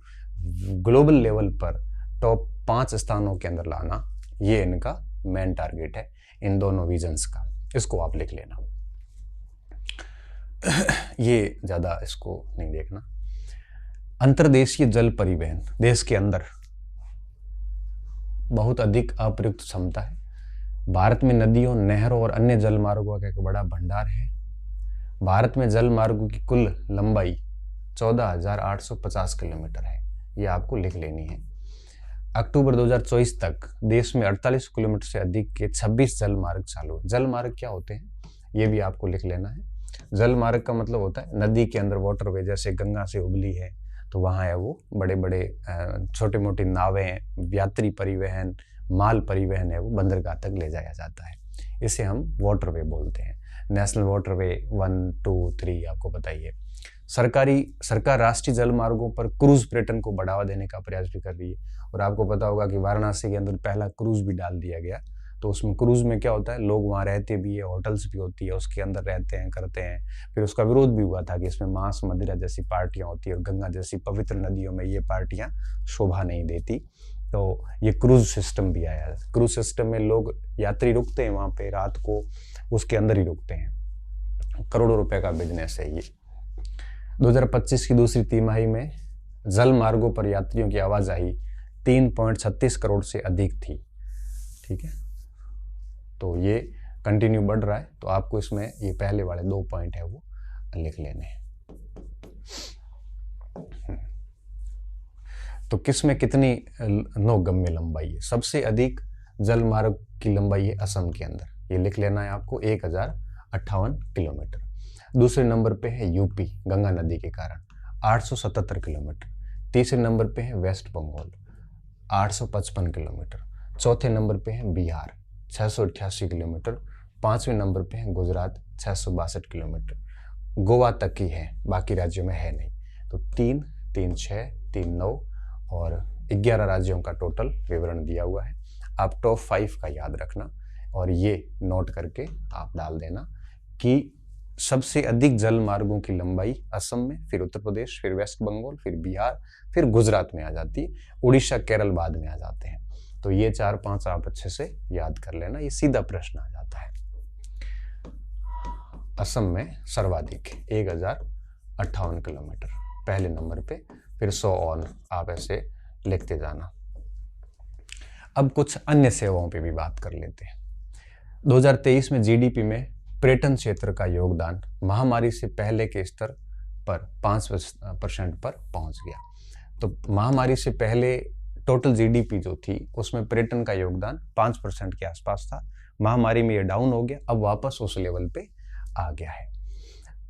ग्लोबल लेवल पर टॉप 5 स्थानों के अंदर लाना, ये इनका मेन टारगेट है इन दोनों विजन्स का। इसको आप लिख लेना, ये ज्यादा इसको नहीं देखना। अंतर्देशीय जल परिवहन, देश के अंदर बहुत अधिक अप्रयुक्त क्षमता है। भारत में नदियों, नहरों और अन्य जल मार्गों का एक बड़ा भंडार है। भारत में जल मार्गों की कुल लंबाई 14,850 किलोमीटर है, ये आपको लिख लेनी है। अक्टूबर 2024 तक देश में 48 किलोमीटर से अधिक के 26 जल मार्ग चालू है। जल मार्ग क्या होते हैं ये भी आपको लिख लेना है। जल मार्ग का मतलब होता है नदी के अंदर वाटरवे, जैसे गंगा से उबली है तो वहाँ है वो बड़े बड़े छोटे मोटी नावें, यात्री परिवहन, माल परिवहन है वो बंदरगाह तक ले जाया जाता है। इसे हम वाटरवे बोलते हैं। नेशनल वाटरवे 1, 2, 3 आपको बताइए। सरकार राष्ट्रीय जल मार्गों पर क्रूज पर्यटन को बढ़ावा देने का प्रयास भी कर रही है। और आपको पता होगा कि वाराणसी के अंदर पहला क्रूज भी डाल दिया गया। तो उसमें क्रूज में क्या होता है, लोग वहाँ रहते भी है, होटल्स भी होती है, उसके अंदर रहते हैं, करते हैं। फिर उसका विरोध भी हुआ था कि इसमें मांस मदिरा जैसी पार्टियां होती है और गंगा जैसी पवित्र नदियों में ये पार्टियां शोभा नहीं देती। तो ये क्रूज सिस्टम भी आया। क्रूज सिस्टम में लोग यात्री रुकते हैं वहाँ पे रात को, उसके अंदर ही रुकते हैं। करोड़ों रुपए का बिजनेस है ये। 2025 की दूसरी तिमाही में जल मार्गों पर यात्रियों की आवाजाही 3.36 करोड़ से अधिक थी। ठीक है, तो ये कंटिन्यू बढ़ रहा है। तो आपको इसमें ये पहले वाले 2 पॉइंट है वो लिख लेने हैं। तो किस में कितनी नौगम्य लंबाई है? सबसे अधिक जल मार्ग की लंबाई है असम के अंदर, ये लिख लेना है आपको, 1058 किलोमीटर। दूसरे नंबर पे है यूपी, गंगा नदी के कारण 877 किलोमीटर। तीसरे नंबर पे है वेस्ट बंगाल 855 किलोमीटर। चौथे नंबर पे है बिहार 688 किलोमीटर। पांचवें नंबर पे है गुजरात 662 किलोमीटर। गोवा तक ही है, बाकी राज्यों में है नहीं। तो 3, 3, 6, 3, 9 और 11 राज्यों का टोटल विवरण दिया हुआ है। आप टॉप 5 का याद रखना और ये नोट करके आप डाल देना कि सबसे अधिक जल मार्गों की लंबाई असम में, फिर उत्तर प्रदेश, फिर वेस्ट बंगाल, फिर बिहार, फिर गुजरात में आ जाती है। उड़ीसा, केरल बाद में आ जाते हैं। तो ये 4-5 आप अच्छे से याद कर लेना, ये सीधा प्रश्न आ जाता है। असम में सर्वाधिक 1058 किलोमीटर पहले नंबर पे, फिर 100 और आप ऐसे लिखते जाना। अब कुछ अन्य सेवाओं पे भी बात कर लेते हैं। 2023 में जीडीपी में पर्यटन क्षेत्र का योगदान महामारी से पहले के स्तर पर 5% पर पहुंच गया। तो महामारी से पहले टोटल जीडीपी जो थी उसमें पर्यटन का योगदान 5% के आसपास था। महामारी में ये डाउन हो गया, अब वापस उस लेवल पे आ गया है।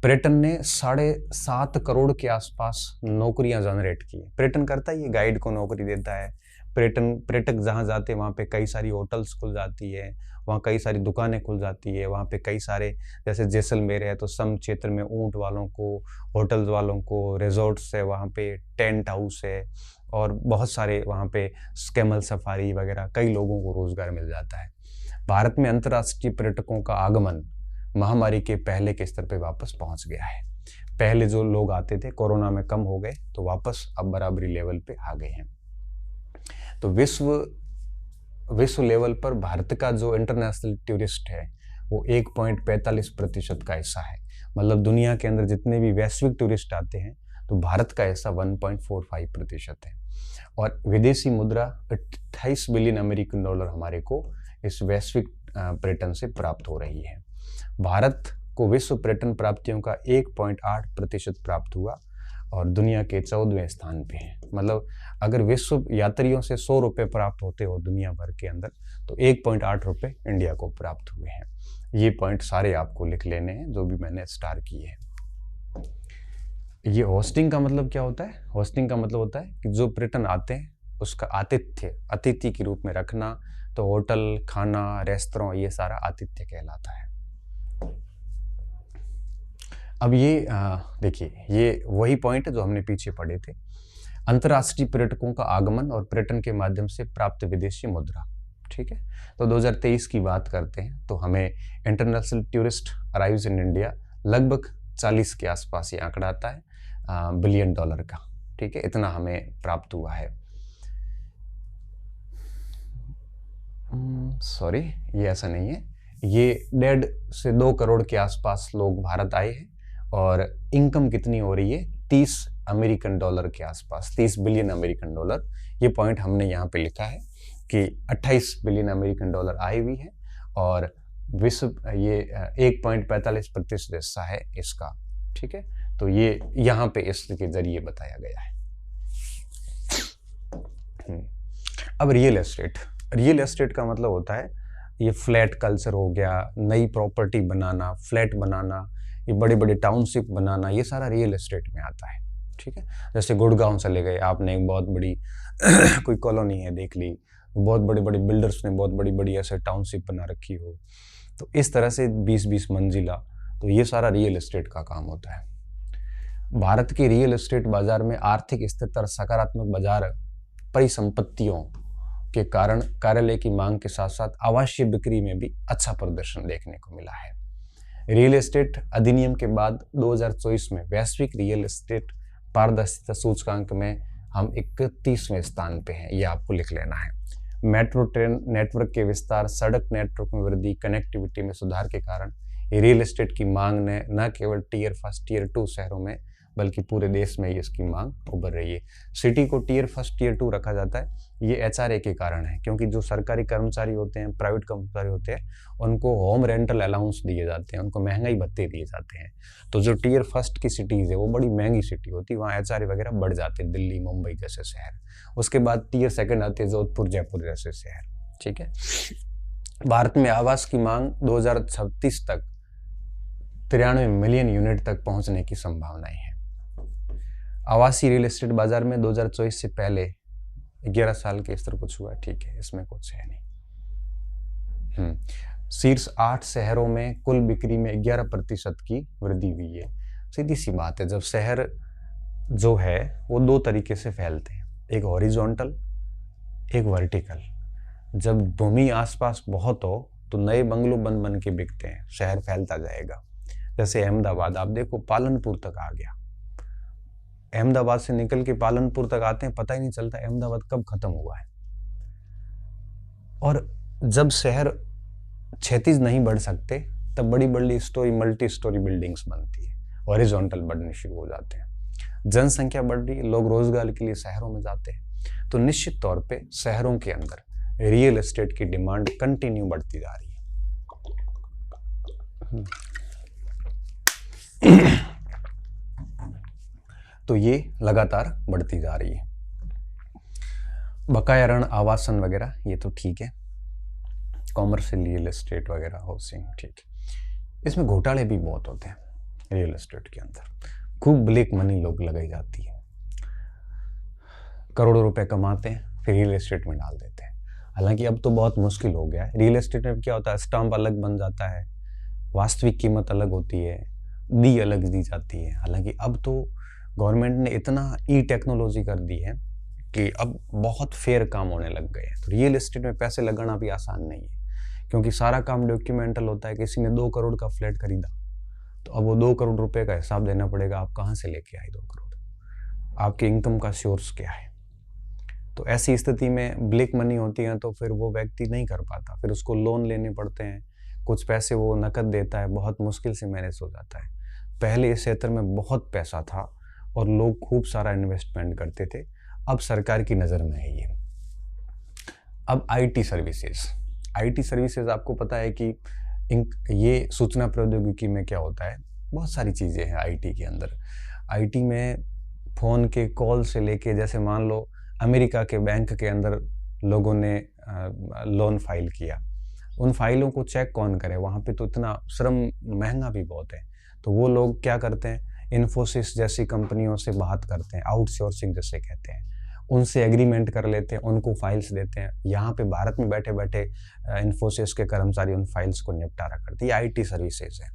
पर्यटन ने 7.5 करोड़ के आसपास नौकरियां जनरेट की। पर्यटन करता है, ये गाइड को नौकरी देता है। पर्यटक जहाँ जाते हैं वहाँ पे कई सारी होटल्स खुल जाती है, वहाँ कई सारी दुकानें खुल जाती है, वहाँ पे कई सारे, जैसे जैसलमेर है तो सम क्षेत्र में ऊंट वालों को, होटल्स वालों को, रिजॉर्ट्स है, वहाँ पे टेंट हाउस है और बहुत सारे वहाँ पे कैमल सफारी वगैरह, कई लोगों को रोजगार मिल जाता है। भारत में अंतर्राष्ट्रीय पर्यटकों का आगमन महामारी के पहले के स्तर पे वापस पहुंच गया है। पहले जो लोग आते थे कोरोना में कम हो गए तो वापस अब बराबरी लेवल पे आ गए हैं। तो विश्व लेवल पर भारत का जो इंटरनेशनल टूरिस्ट है वो 1.45% का हिस्सा है। मतलब दुनिया के अंदर जितने भी वैश्विक टूरिस्ट आते हैं तो भारत का हिस्सा 1.45% है। और विदेशी मुद्रा 28 बिलियन अमेरिकन डॉलर हमारे को इस वैश्विक पर्यटन से प्राप्त हो रही है। भारत को विश्व पर्यटन प्राप्तियों का 1.8% प्राप्त हुआ और दुनिया के 14वें स्थान पे है। मतलब अगर विश्व यात्रियों से 100 रुपये प्राप्त होते हो दुनिया भर के अंदर तो 1.8 रुपये इंडिया को प्राप्त हुए हैं। ये पॉइंट सारे आपको लिख लेने हैं जो भी मैंने स्टार किए हैं। ये होस्टिंग का मतलब क्या होता है? होस्टिंग का मतलब होता है कि जो पर्यटन आते हैं उसका अतिथि के रूप में रखना। तो होटल, खाना, रेस्तरां, ये सारा आतिथ्य कहलाता है। अब ये देखिए, ये वही पॉइंट है जो हमने पीछे पढ़े थे। अंतर्राष्ट्रीय पर्यटकों का आगमन और पर्यटन के माध्यम से प्राप्त विदेशी मुद्रा। ठीक है, तो 2023 की बात करते हैं तो हमें international tourist arrives in India लगभग 40 के आसपास ये आंकड़ा आता है बिलियन डॉलर का। ठीक है, इतना हमें प्राप्त हुआ है। सॉरी, ये ऐसा नहीं है। ये 1.5 से 2 करोड़ के आसपास लोग भारत आए हैं और इनकम कितनी हो रही है? 30 अमेरिकन डॉलर के आसपास, 30 बिलियन अमेरिकन डॉलर। ये पॉइंट हमने यहाँ पे लिखा है कि 28 बिलियन अमेरिकन डॉलर आई हुई है और विश्व ये 1.45% हिस्सा है इसका। ठीक है, तो ये यहाँ पे इसके जरिए बताया गया है। अब रियल एस्टेट का मतलब होता है ये फ्लैट कल्चर हो गया, नई प्रॉपर्टी बनाना, फ्लैट बनाना, ये बड़े बड़े टाउनशिप बनाना, ये सारा रियल एस्टेट में आता है। ठीक है, जैसे गुड़गांव चले गए, आपने एक बहुत बड़ी कोई कॉलोनी है देख ली, बहुत बड़े बड़े बिल्डर्स ने बहुत बड़ी बड़ी ऐसे टाउनशिप बना रखी हो, तो इस तरह से 20-20 मंजिला, तो ये सारा रियल एस्टेट का काम होता है। भारत के रियल एस्टेट बाजार में आर्थिक स्थिरता, सकारात्मक बाजार परिसंपत्तियों के कारण कार्यालय की मांग के साथ साथ आवासीय बिक्री में भी अच्छा प्रदर्शन देखने को मिला है। रियल एस्टेट अधिनियम के बाद 2024 में वैश्विक रियल एस्टेट पारदर्शिता सूचकांक में हम 31वें स्थान पे हैं, ये आपको लिख लेना है। मेट्रो ट्रेन नेटवर्क के विस्तार, सड़क नेटवर्क में वृद्धि, कनेक्टिविटी में सुधार के कारण रियल एस्टेट की मांग ने न केवल टियर 1 टियर 2 शहरों में बल्कि पूरे देश में इसकी मांग उभर रही है। सिटी को टियर 1 टियर 2 रखा जाता है, ये एचआरए के कारण है, क्योंकि जो सरकारी कर्मचारी होते हैं, प्राइवेट कर्मचारी होते हैं, उनको होम रेंटल अलाउंस दिए जाते हैं, उनको महंगाई भत्ते दिए जाते हैं। तो जो टियर 1 की सिटीज़ है वो बड़ी महंगी सिटी होती है, वहाँ एचआरए वगैरह बढ़ जाते हैं, दिल्ली मुंबई जैसे शहर। उसके बाद टियर 2 आते हैं, जोधपुर जयपुर जैसे शहर। ठीक है, भारत में आवास की मांग 2036 तक 93 मिलियन यूनिट तक पहुंचने की संभावनाएं हैं। आवासीय रियल एस्टेट बाजार में 2024 से पहले 11 साल के स्तर कुछ हुआ, ठीक है, इसमें कुछ है नहीं। शीर्ष 8 शहरों में कुल बिक्री में 11% की वृद्धि हुई है। सीधी सी बात है, जब शहर जो है वो 2 तरीके से फैलते हैं, एक हॉरिजॉन्टल, एक वर्टिकल। जब भूमि आसपास बहुत हो तो नए बंगलो बन बन के बिकते हैं, शहर फैलता जाएगा। जैसे अहमदाबाद आप देखो, पालनपुर तक आ गया, अहमदाबाद से निकल के पालनपुर तक आते हैं, पता ही नहीं चलता अहमदाबाद कब खत्म हुआ है। और जब शहर क्षैतिज नहीं बढ़ सकते तब बड़ी बड़ी स्टोरी मल्टी स्टोरी बिल्डिंग्स बनती है, हॉरिजॉन्टल बढ़ने शुरू हो जाते हैं। जनसंख्या बढ़ रही है, लोग रोजगार के लिए शहरों में जाते हैं, तो निश्चित तौर पे शहरों के अंदर रियल एस्टेट की डिमांड कंटिन्यू बढ़ती जा रही है। तो ये लगातार बढ़ती जा रही है। बकाया ऋण, आवासन वगैरह ये तो ठीक है, कॉमर्शियल रियल एस्टेट वगैरह, हाउसिंग, ठीक है। इसमें घोटाले भी बहुत होते हैं रियल एस्टेट के अंदर, खूब ब्लैक मनी लोग लगाई जाती है, करोड़ों रुपए कमाते हैं फिर रियल एस्टेट में डाल देते हैं। हालांकि अब तो बहुत मुश्किल हो गया है। रियल एस्टेट में क्या होता है, स्टाम्प अलग बन जाता है, वास्तविक कीमत अलग होती है, दी अलग दी जाती है। हालांकि अब तो गवर्नमेंट ने इतना ई टेक्नोलॉजी कर दी है कि अब बहुत फेयर काम होने लग गए हैं। तो रियल एस्टेट में पैसे लगाना भी आसान नहीं है, क्योंकि सारा काम डॉक्यूमेंटल होता है। किसी ने 2 करोड़ का फ्लैट खरीदा तो अब वो 2 करोड़ रुपए का हिसाब देना पड़ेगा, आप कहाँ से लेके आए 2 करोड़, आपके इनकम का सोर्स क्या है। तो ऐसी स्थिति में ब्लैक मनी होती है तो फिर वो व्यक्ति नहीं कर पाता, फिर उसको लोन लेने पड़ते हैं, कुछ पैसे वो नकद देता है, बहुत मुश्किल से मैनेज हो जाता है। पहले इस क्षेत्र में बहुत पैसा था और लोग खूब सारा इन्वेस्टमेंट करते थे, अब सरकार की नज़र में है ये। अब आईटी सर्विसेज आपको पता है कि ये सूचना प्रौद्योगिकी में क्या होता है, बहुत सारी चीज़ें हैं आईटी के अंदर। आईटी में फ़ोन के कॉल से लेके, जैसे मान लो अमेरिका के बैंक के अंदर लोगों ने लोन फाइल किया, उन फाइलों को चेक कौन करे, वहाँ पे तो इतना श्रम महंगा भी बहुत है। तो वो लोग क्या करते हैं, इन्फोसिस जैसी कंपनियों से बात करते हैं, आउटसोर्सिंग जैसे कहते हैं, उनसे एग्रीमेंट कर लेते हैं, उनको फाइल्स देते हैं। यहाँ पे भारत में बैठे बैठे इन्फोसिस के कर्मचारी उन फाइल्स को निपटारा करते हैं, ये आईटी सर्विसेज है।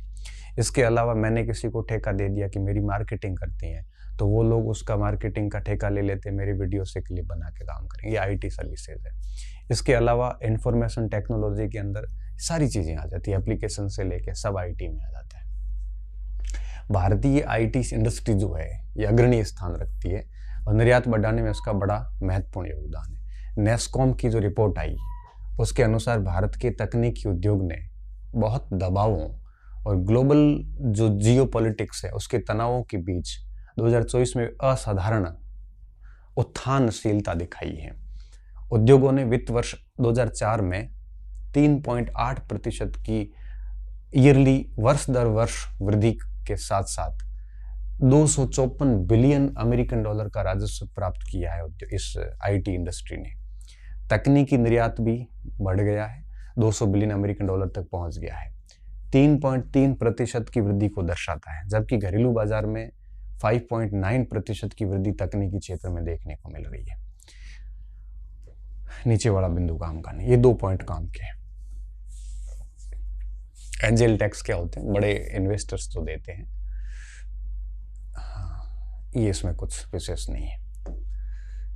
इसके अलावा मैंने किसी को ठेका दे दिया कि मेरी मार्केटिंग करती हैं, तो वो लोग उसका मार्केटिंग का ठेका ले लेते हैं, मेरी वीडियो से क्लिप बना के काम करेंगे, ये आईटी सर्विसेज है। इसके अलावा इंफॉर्मेशन टेक्नोलॉजी के अंदर सारी चीज़ें आ जाती है, एप्लीकेशन से लेके सब आईटी में आ जाता है। भारतीय आईटी इंडस्ट्री जो है ये अग्रणी स्थान रखती है और निर्यात बढ़ाने में इसका बड़ा महत्वपूर्ण योगदान है। नेस्कॉम की जो रिपोर्ट आई उसके अनुसार भारत के तकनीकी उद्योग ने बहुत दबावों और ग्लोबल जो जियोपॉलिटिक्स है उसके तनावों के बीच 2024 में असाधारण उत्थानशीलता दिखाई है। उद्योगों ने वित्त वर्ष 2004 में 3.8% की ईयरली वर्ष दर वर्ष वृद्धि के साथ साथ 254 बिलियन अमेरिकन डॉलर का राजस्व प्राप्त किया है इस आईटी इंडस्ट्री ने। तकनीकी निर्यात भी बढ़ गया है, 200 बिलियन अमेरिकन डॉलर तक पहुंच गया है, 3.3% की वृद्धि को दर्शाता है, जबकि घरेलू बाजार में 5.9% की वृद्धि तकनीकी क्षेत्र में देखने को मिल रही है। नीचे वाला बिंदु काम का नहीं, ये 2 पॉइंट काम के हैं। एंजल टैक्स क्या होते हैं? बड़े इन्वेस्टर्स तो देते हैं, ये इसमें कुछ विशेष नहीं है।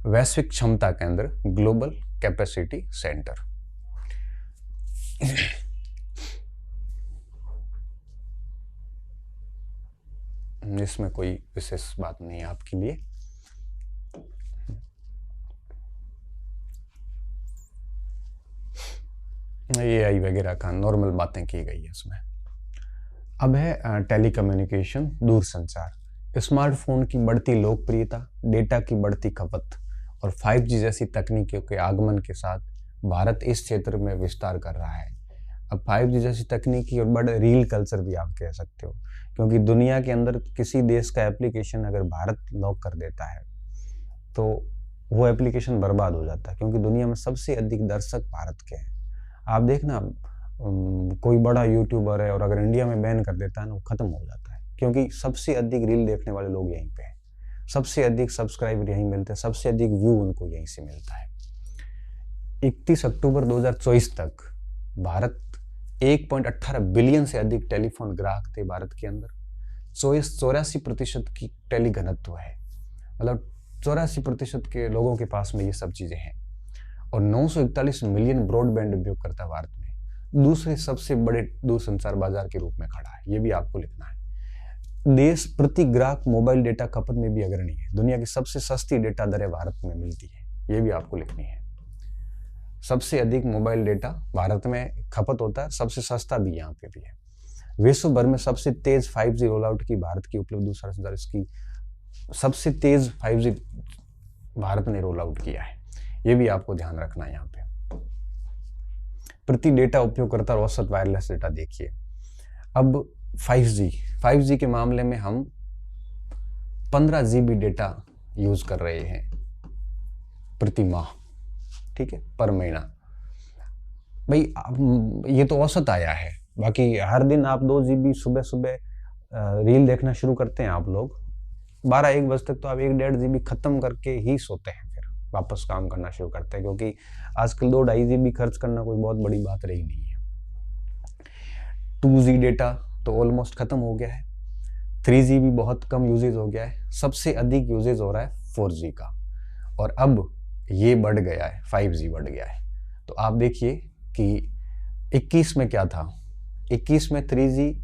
वैश्विक क्षमता केंद्र, ग्लोबल कैपेसिटी सेंटर, इसमें कोई विशेष बात नहीं है आपके लिए। AI वगैरह का नॉर्मल बातें की गई है इसमें। अब है टेलीकम्युनिकेशन, दूरसंचार। स्मार्टफोन की बढ़ती लोकप्रियता, डेटा की बढ़ती खपत और 5G जैसी तकनीकों के आगमन के साथ भारत इस क्षेत्र में विस्तार कर रहा है। अब 5G जैसी तकनीकी और बड़े रील कल्चर भी आप कह सकते हो, क्योंकि दुनिया के अंदर किसी देश का एप्लीकेशन अगर भारत लॉक कर देता है तो वो एप्लीकेशन बर्बाद हो जाता है, क्योंकि दुनिया में सबसे अधिक दर्शक भारत के हैं। आप देखना, कोई बड़ा यूट्यूबर है और अगर इंडिया में बैन कर देता है ना, वो खत्म हो जाता है, क्योंकि सबसे अधिक रील देखने वाले लोग यहीं पे हैं, सबसे अधिक सब्सक्राइबर यहीं मिलते हैं, सबसे अधिक व्यू उनको यहीं से मिलता है। 31 अक्टूबर 2024 तक भारत 1.18 बिलियन से अधिक टेलीफोन ग्राहक थे भारत के अंदर। 84% की टेली घनत्व है, मतलब 84% के लोगों के पास में ये सब चीजें हैं। और 941 मिलियन ब्रॉडबैंड उपयोगकर्ता भारत में दूसरे सबसे बड़े दूरसंचार बाजार के रूप में खड़ा है, ये भी आपको लिखना है। देश प्रति ग्राहक मोबाइल डेटा खपत में भी अग्रणी है, दुनिया की सबसे सस्ती डेटा दरें भारत में मिलती है, ये भी आपको लिखनी है। सबसे अधिक मोबाइल डेटा भारत में खपत होता है, सबसे सस्ता भी यहाँ पे भी है। विश्व भर में सबसे तेज 5G रोल आउट की भारत की उपलब्ध दूरसंचार, इसकी सबसे तेज 5G भारत ने रोल आउट किया है, ये भी आपको ध्यान रखना है। यहाँ पे प्रति डेटा उपयोगकर्ता औसत वायरलेस डेटा देखिए। अब 5G के मामले में हम 15 GB डेटा यूज कर रहे हैं प्रति माह, ठीक है, पर महीना। भाई ये तो औसत आया है, बाकी हर दिन आप 2 GB सुबह सुबह रील देखना शुरू करते हैं आप लोग, 12-1 बजे तक तो आप 1-1.5 GB खत्म करके ही सोते हैं, फिर वापस काम करना शुरू करते हैं, क्योंकि आजकल 2-2.5 GB खर्च करना कोई बहुत बड़ी बात रही नहीं है। 2G डेटा तो ऑलमोस्ट खत्म हो गया है, 3G भी बहुत कम यूजेज हो गया है, सबसे अधिक यूजेज हो रहा है 4G का, और अब ये बढ़ गया है, 5G बढ़ गया है। तो आप देखिए कि 21 में क्या था, 21 में 3G,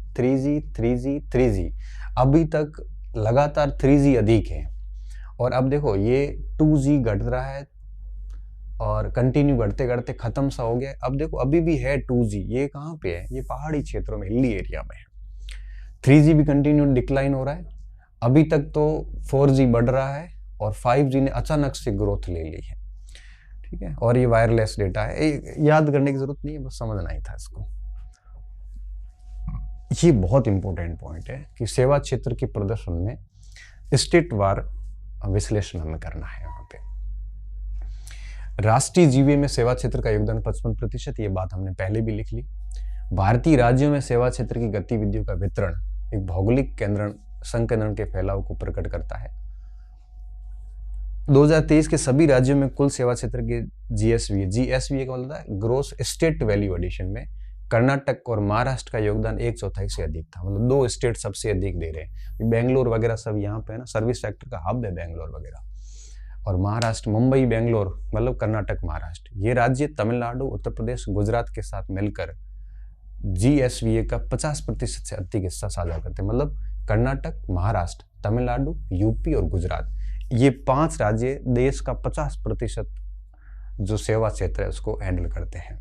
अभी तक लगातार 3G अधिक है, और अब देखो ये 2G घट रहा है और कंटिन्यू घटते घटते खत्म सा हो गया। अब देखो अभी भी है 2G, ये कहाँ पे है? ये पहाड़ी क्षेत्रों में, हिली एरिया में है। 3G भी कंटिन्यू डिक्लाइन हो रहा है, अभी तक तो 4G बढ़ रहा है और 5G ने अचानक से ग्रोथ ले ली है, ठीक है। और ये वायरलेस डेटा है, याद करने की जरूरत नहीं है, बस समझना ही था इसको। ये बहुत इंपॉर्टेंट पॉइंट है कि सेवा क्षेत्र के प्रदर्शन में स्टेट वार विश्लेषण हमें करना है। यहाँ पे राष्ट्रीय जीवे में सेवा क्षेत्र का योगदान 55%, ये बात हमने पहले भी लिख ली। भारतीय राज्यों में सेवा क्षेत्र की गतिविधियों का वितरण एक भौगोलिक संकेंद्रण के फैलाव को प्रकट करता है। 2023 के सभी राज्यों में कुल सेवा क्षेत्र के GSVA का मतलब है ग्रोस स्टेट वैल्यू एडिशन में कर्नाटक और महाराष्ट्र का योगदान 1/4 से अधिक था, मतलब 2 स्टेट सबसे अधिक दे रहे हैं। बेंगलोर वगैरह सब यहाँ पे है ना, सर्विस सेक्टर का हब है बेंगलोर वगैरह, और महाराष्ट्र, मुंबई, बेंगलोर, मतलब कर्नाटक, महाराष्ट्र, ये राज्य तमिलनाडु, उत्तर प्रदेश, गुजरात के साथ मिलकर GSVA का 50% से अधिक हिस्सा साझा करते हैं। मतलब कर्नाटक, महाराष्ट्र, तमिलनाडु, यूपी और गुजरात, ये 5 राज्य देश का 50% जो सेवा क्षेत्र है उसको हैंडल करते हैं।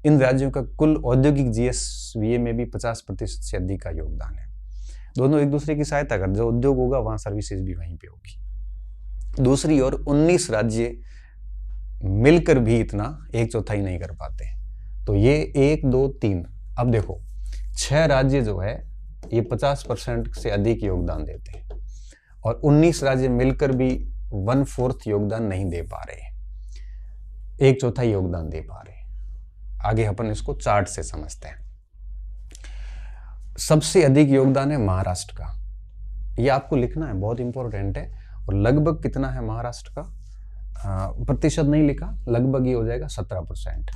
इन राज्यों का कुल औद्योगिक GSVA में भी 50% से अधिक का योगदान है। दोनों एक दूसरे की सहायता कर, जो उद्योग होगा वहां सर्विसेज भी वहीं पे होगी। दूसरी ओर 19 राज्य मिलकर भी इतना 1/4 नहीं कर पाते, तो ये 1, 2, 3, अब देखो 6 राज्य जो है ये 50% से अधिक योगदान देते हैं, और 19 राज्य मिलकर भी 1/4 योगदान नहीं दे पा रहे हैं। 1/4 योगदान दे पा रहे हैं। आगे अपन इसको चार्ट से समझते हैं। सबसे अधिक योगदान है महाराष्ट्र का, ये आपको लिखना है, बहुत इंपॉर्टेंट है। और लगभग कितना है महाराष्ट्र का, प्रतिशत नहीं लिखा, लगभग ये हो जाएगा 17%।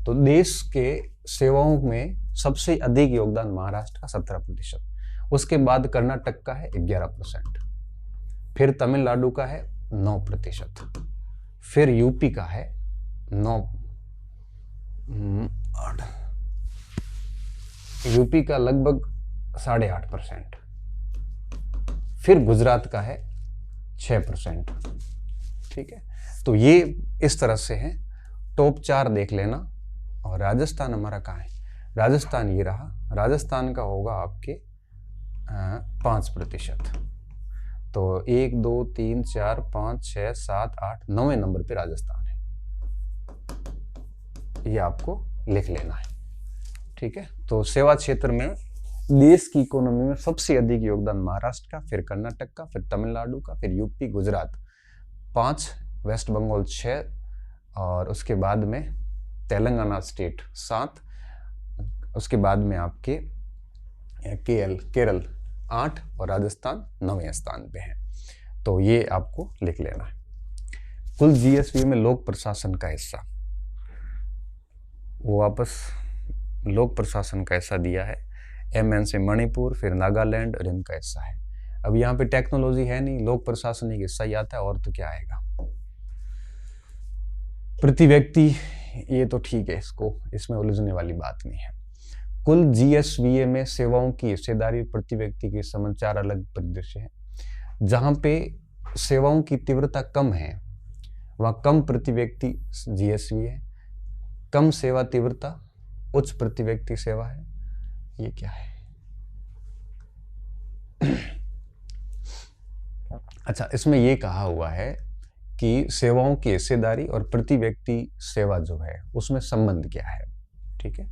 तो देश के सेवाओं में सबसे अधिक योगदान महाराष्ट्र का 17%। उसके बाद कर्नाटक का है 11%, फिर तमिलनाडु का है 9%, फिर यूपी का है 9, यूपी का लगभग 8.5%, फिर गुजरात का है 6%। ठीक है, तो ये इस तरह से है। टॉप 4 देख लेना। और राजस्थान हमारा कहाँ है, राजस्थान ये रहा, राजस्थान का होगा आपके 5%। तो 1 2 3 4 5 6 7 8 9वें नंबर पे राजस्थान है, ये आपको लिख लेना है। ठीक है, तो सेवा क्षेत्र में देश की इकोनॉमी में सबसे अधिक योगदान महाराष्ट्र का, फिर कर्नाटक का, फिर तमिलनाडु का, फिर यूपी, गुजरात 5, वेस्ट बंगाल 6, और उसके बाद में तेलंगाना स्टेट 7, उसके बाद में आपके केरल 8 और राजस्थान 9वें स्थान पे है। तो ये आपको लिख लेना है। कुल जीएसवी में लोक प्रशासन का हिस्सा, वो वापस लोक प्रशासन का हिस्सा दिया है। एमएन से मणिपुर, फिर नागालैंड और इनका हिस्सा है। अब यहाँ पे टेक्नोलॉजी है नहीं, लोक प्रशासन एक हिस्सा ही आता है, और तो क्या आएगा। प्रति व्यक्ति ये तो ठीक है, इसमें उलझने वाली बात नहीं है। कुल जीएसवीए में सेवाओं की हिस्सेदारी प्रति व्यक्ति के संबंध 4 अलग परिदृश्य है। जहाँ पे सेवाओं की तीव्रता कम है वहाँ कम प्रति व्यक्ति जीएसवी है, कम सेवा तीव्रता उच्च प्रति व्यक्ति सेवा है। ये क्या है? अच्छा, इसमें ये कहा हुआ है कि सेवाओं की हिस्सेदारी और प्रति व्यक्ति सेवा जो है उसमें संबंध क्या है। ठीक है,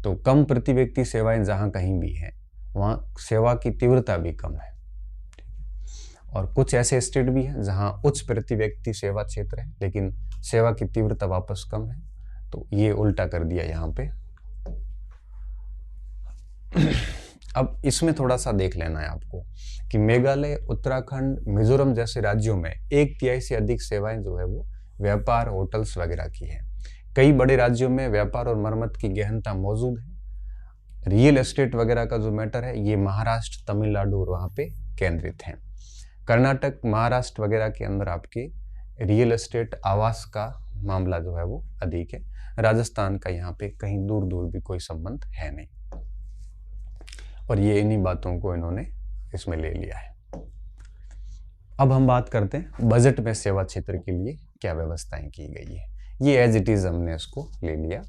तो कम प्रति व्यक्ति सेवाएं जहां कहीं भी हैं वहां सेवा की तीव्रता भी कम है। और कुछ ऐसे स्टेट भी हैं जहां उच्च प्रति व्यक्ति सेवा क्षेत्र है लेकिन सेवा की तीव्रता वापस कम है। तो ये उल्टा कर दिया यहाँ पे। अब इसमें थोड़ा सा देख लेना है आपको कि मेघालय, उत्तराखंड, मिजोरम जैसे राज्यों में 1/3 से अधिक सेवाएं जो है वो व्यापार, होटल्स वगैरह की है। कई बड़े राज्यों में व्यापार और मरम्मत की गहनता मौजूद है। रियल एस्टेट वगैरह का जो मैटर है ये महाराष्ट्र, तमिलनाडु और वहाँ पे केंद्रित है। कर्नाटक, महाराष्ट्र वगैरह के अंदर आपके रियल एस्टेट, आवास का मामला जो है वो अधिक है। राजस्थान का यहाँ पे कहीं दूर दूर भी कोई संबंध है नहीं। और ये इन्हीं बातों को इन्होंने इसमें ले लिया है। अब हम बात करते हैं बजट में सेवा क्षेत्र के लिए क्या व्यवस्थाएं की गई है। ये एज इट इज़ हमने इसको ले लिया।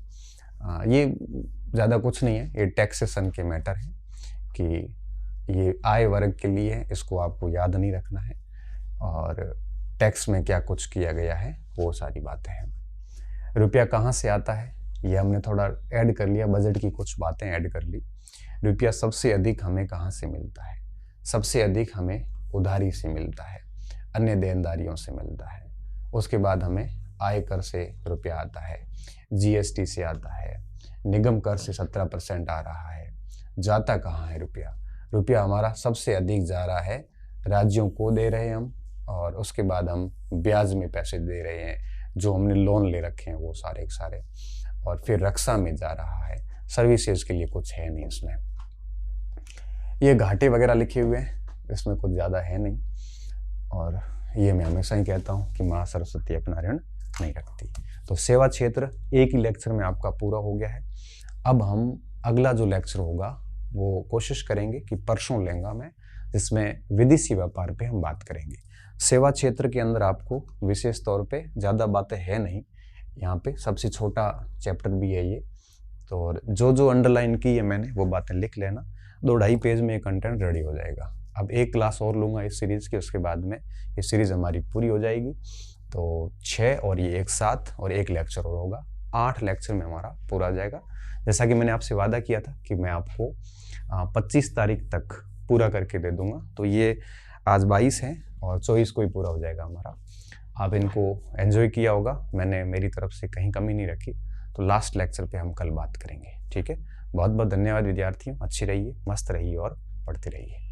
ये ज़्यादा कुछ नहीं है, ये टैक्सेशन के मैटर है कि ये आय वर्ग के लिए है, इसको आपको याद नहीं रखना है। और टैक्स में क्या कुछ किया गया है वो सारी बातें हैं। रुपया कहाँ से आता है ये हमने थोड़ा ऐड कर लिया, बजट की कुछ बातें ऐड कर ली। रुपया सबसे अधिक हमें कहाँ से मिलता है? सबसे अधिक हमें उधारी से मिलता है, अन्य देनदारियों से मिलता है। उसके बाद हमें आयकर से रुपया आता है, जीएसटी से आता है, निगम कर से 17% आ रहा है। जाता कहाँ है रुपया? रुपया हमारा सबसे अधिक जा रहा है राज्यों को दे रहे हैं हम, और उसके बाद हम ब्याज में पैसे दे रहे हैं जो हमने लोन ले रखे हैं वो सारे के सारे। और फिर रक्षा में जा रहा है, सर्विसेज के लिए कुछ है नहीं इसमें। ये घाटे वगैरह लिखे हुए हैं, इसमें कुछ ज़्यादा है नहीं। और ये मैं हमेशा ही कहता हूँ कि माँ सरस्वती अपना ऋण नहीं रखती। तो सेवा क्षेत्र एक ही लेक्चर में आपका पूरा हो गया है। अब हम अगला जो लेक्चर होगा वो कोशिश करेंगे कि परसों लेंगा मैं, जिसमें विदेशी व्यापार पे हम बात करेंगे। सेवा क्षेत्र के अंदर आपको विशेष तौर पे ज़्यादा बातें है नहीं, यहाँ पे सबसे छोटा चैप्टर भी है ये। तो जो अंडरलाइन की है मैंने वो बातें लिख लेना, 2-2.5 पेज में ये कंटेंट रेडी हो जाएगा। अब एक क्लास और लूँगा इस सीरीज़ की, उसके बाद में ये सीरीज़ हमारी पूरी हो जाएगी। तो 6 और ये एक साथ और एक लेक्चर और होगा, 8 लेक्चर में हमारा पूरा हो जाएगा। जैसा कि मैंने आपसे वादा किया था कि मैं आपको 25 तारीख तक पूरा करके दे दूँगा। तो ये आज 22 है और 24 को ही पूरा हो जाएगा हमारा। आप इनको एंजॉय किया होगा, मैंने मेरी तरफ से कहीं कमी नहीं रखी। तो लास्ट लेक्चर पे हम कल बात करेंगे, ठीक है। बहुत बहुत धन्यवाद विद्यार्थियों, अच्छी रहिए, मस्त रहिए और पढ़ते रहिए।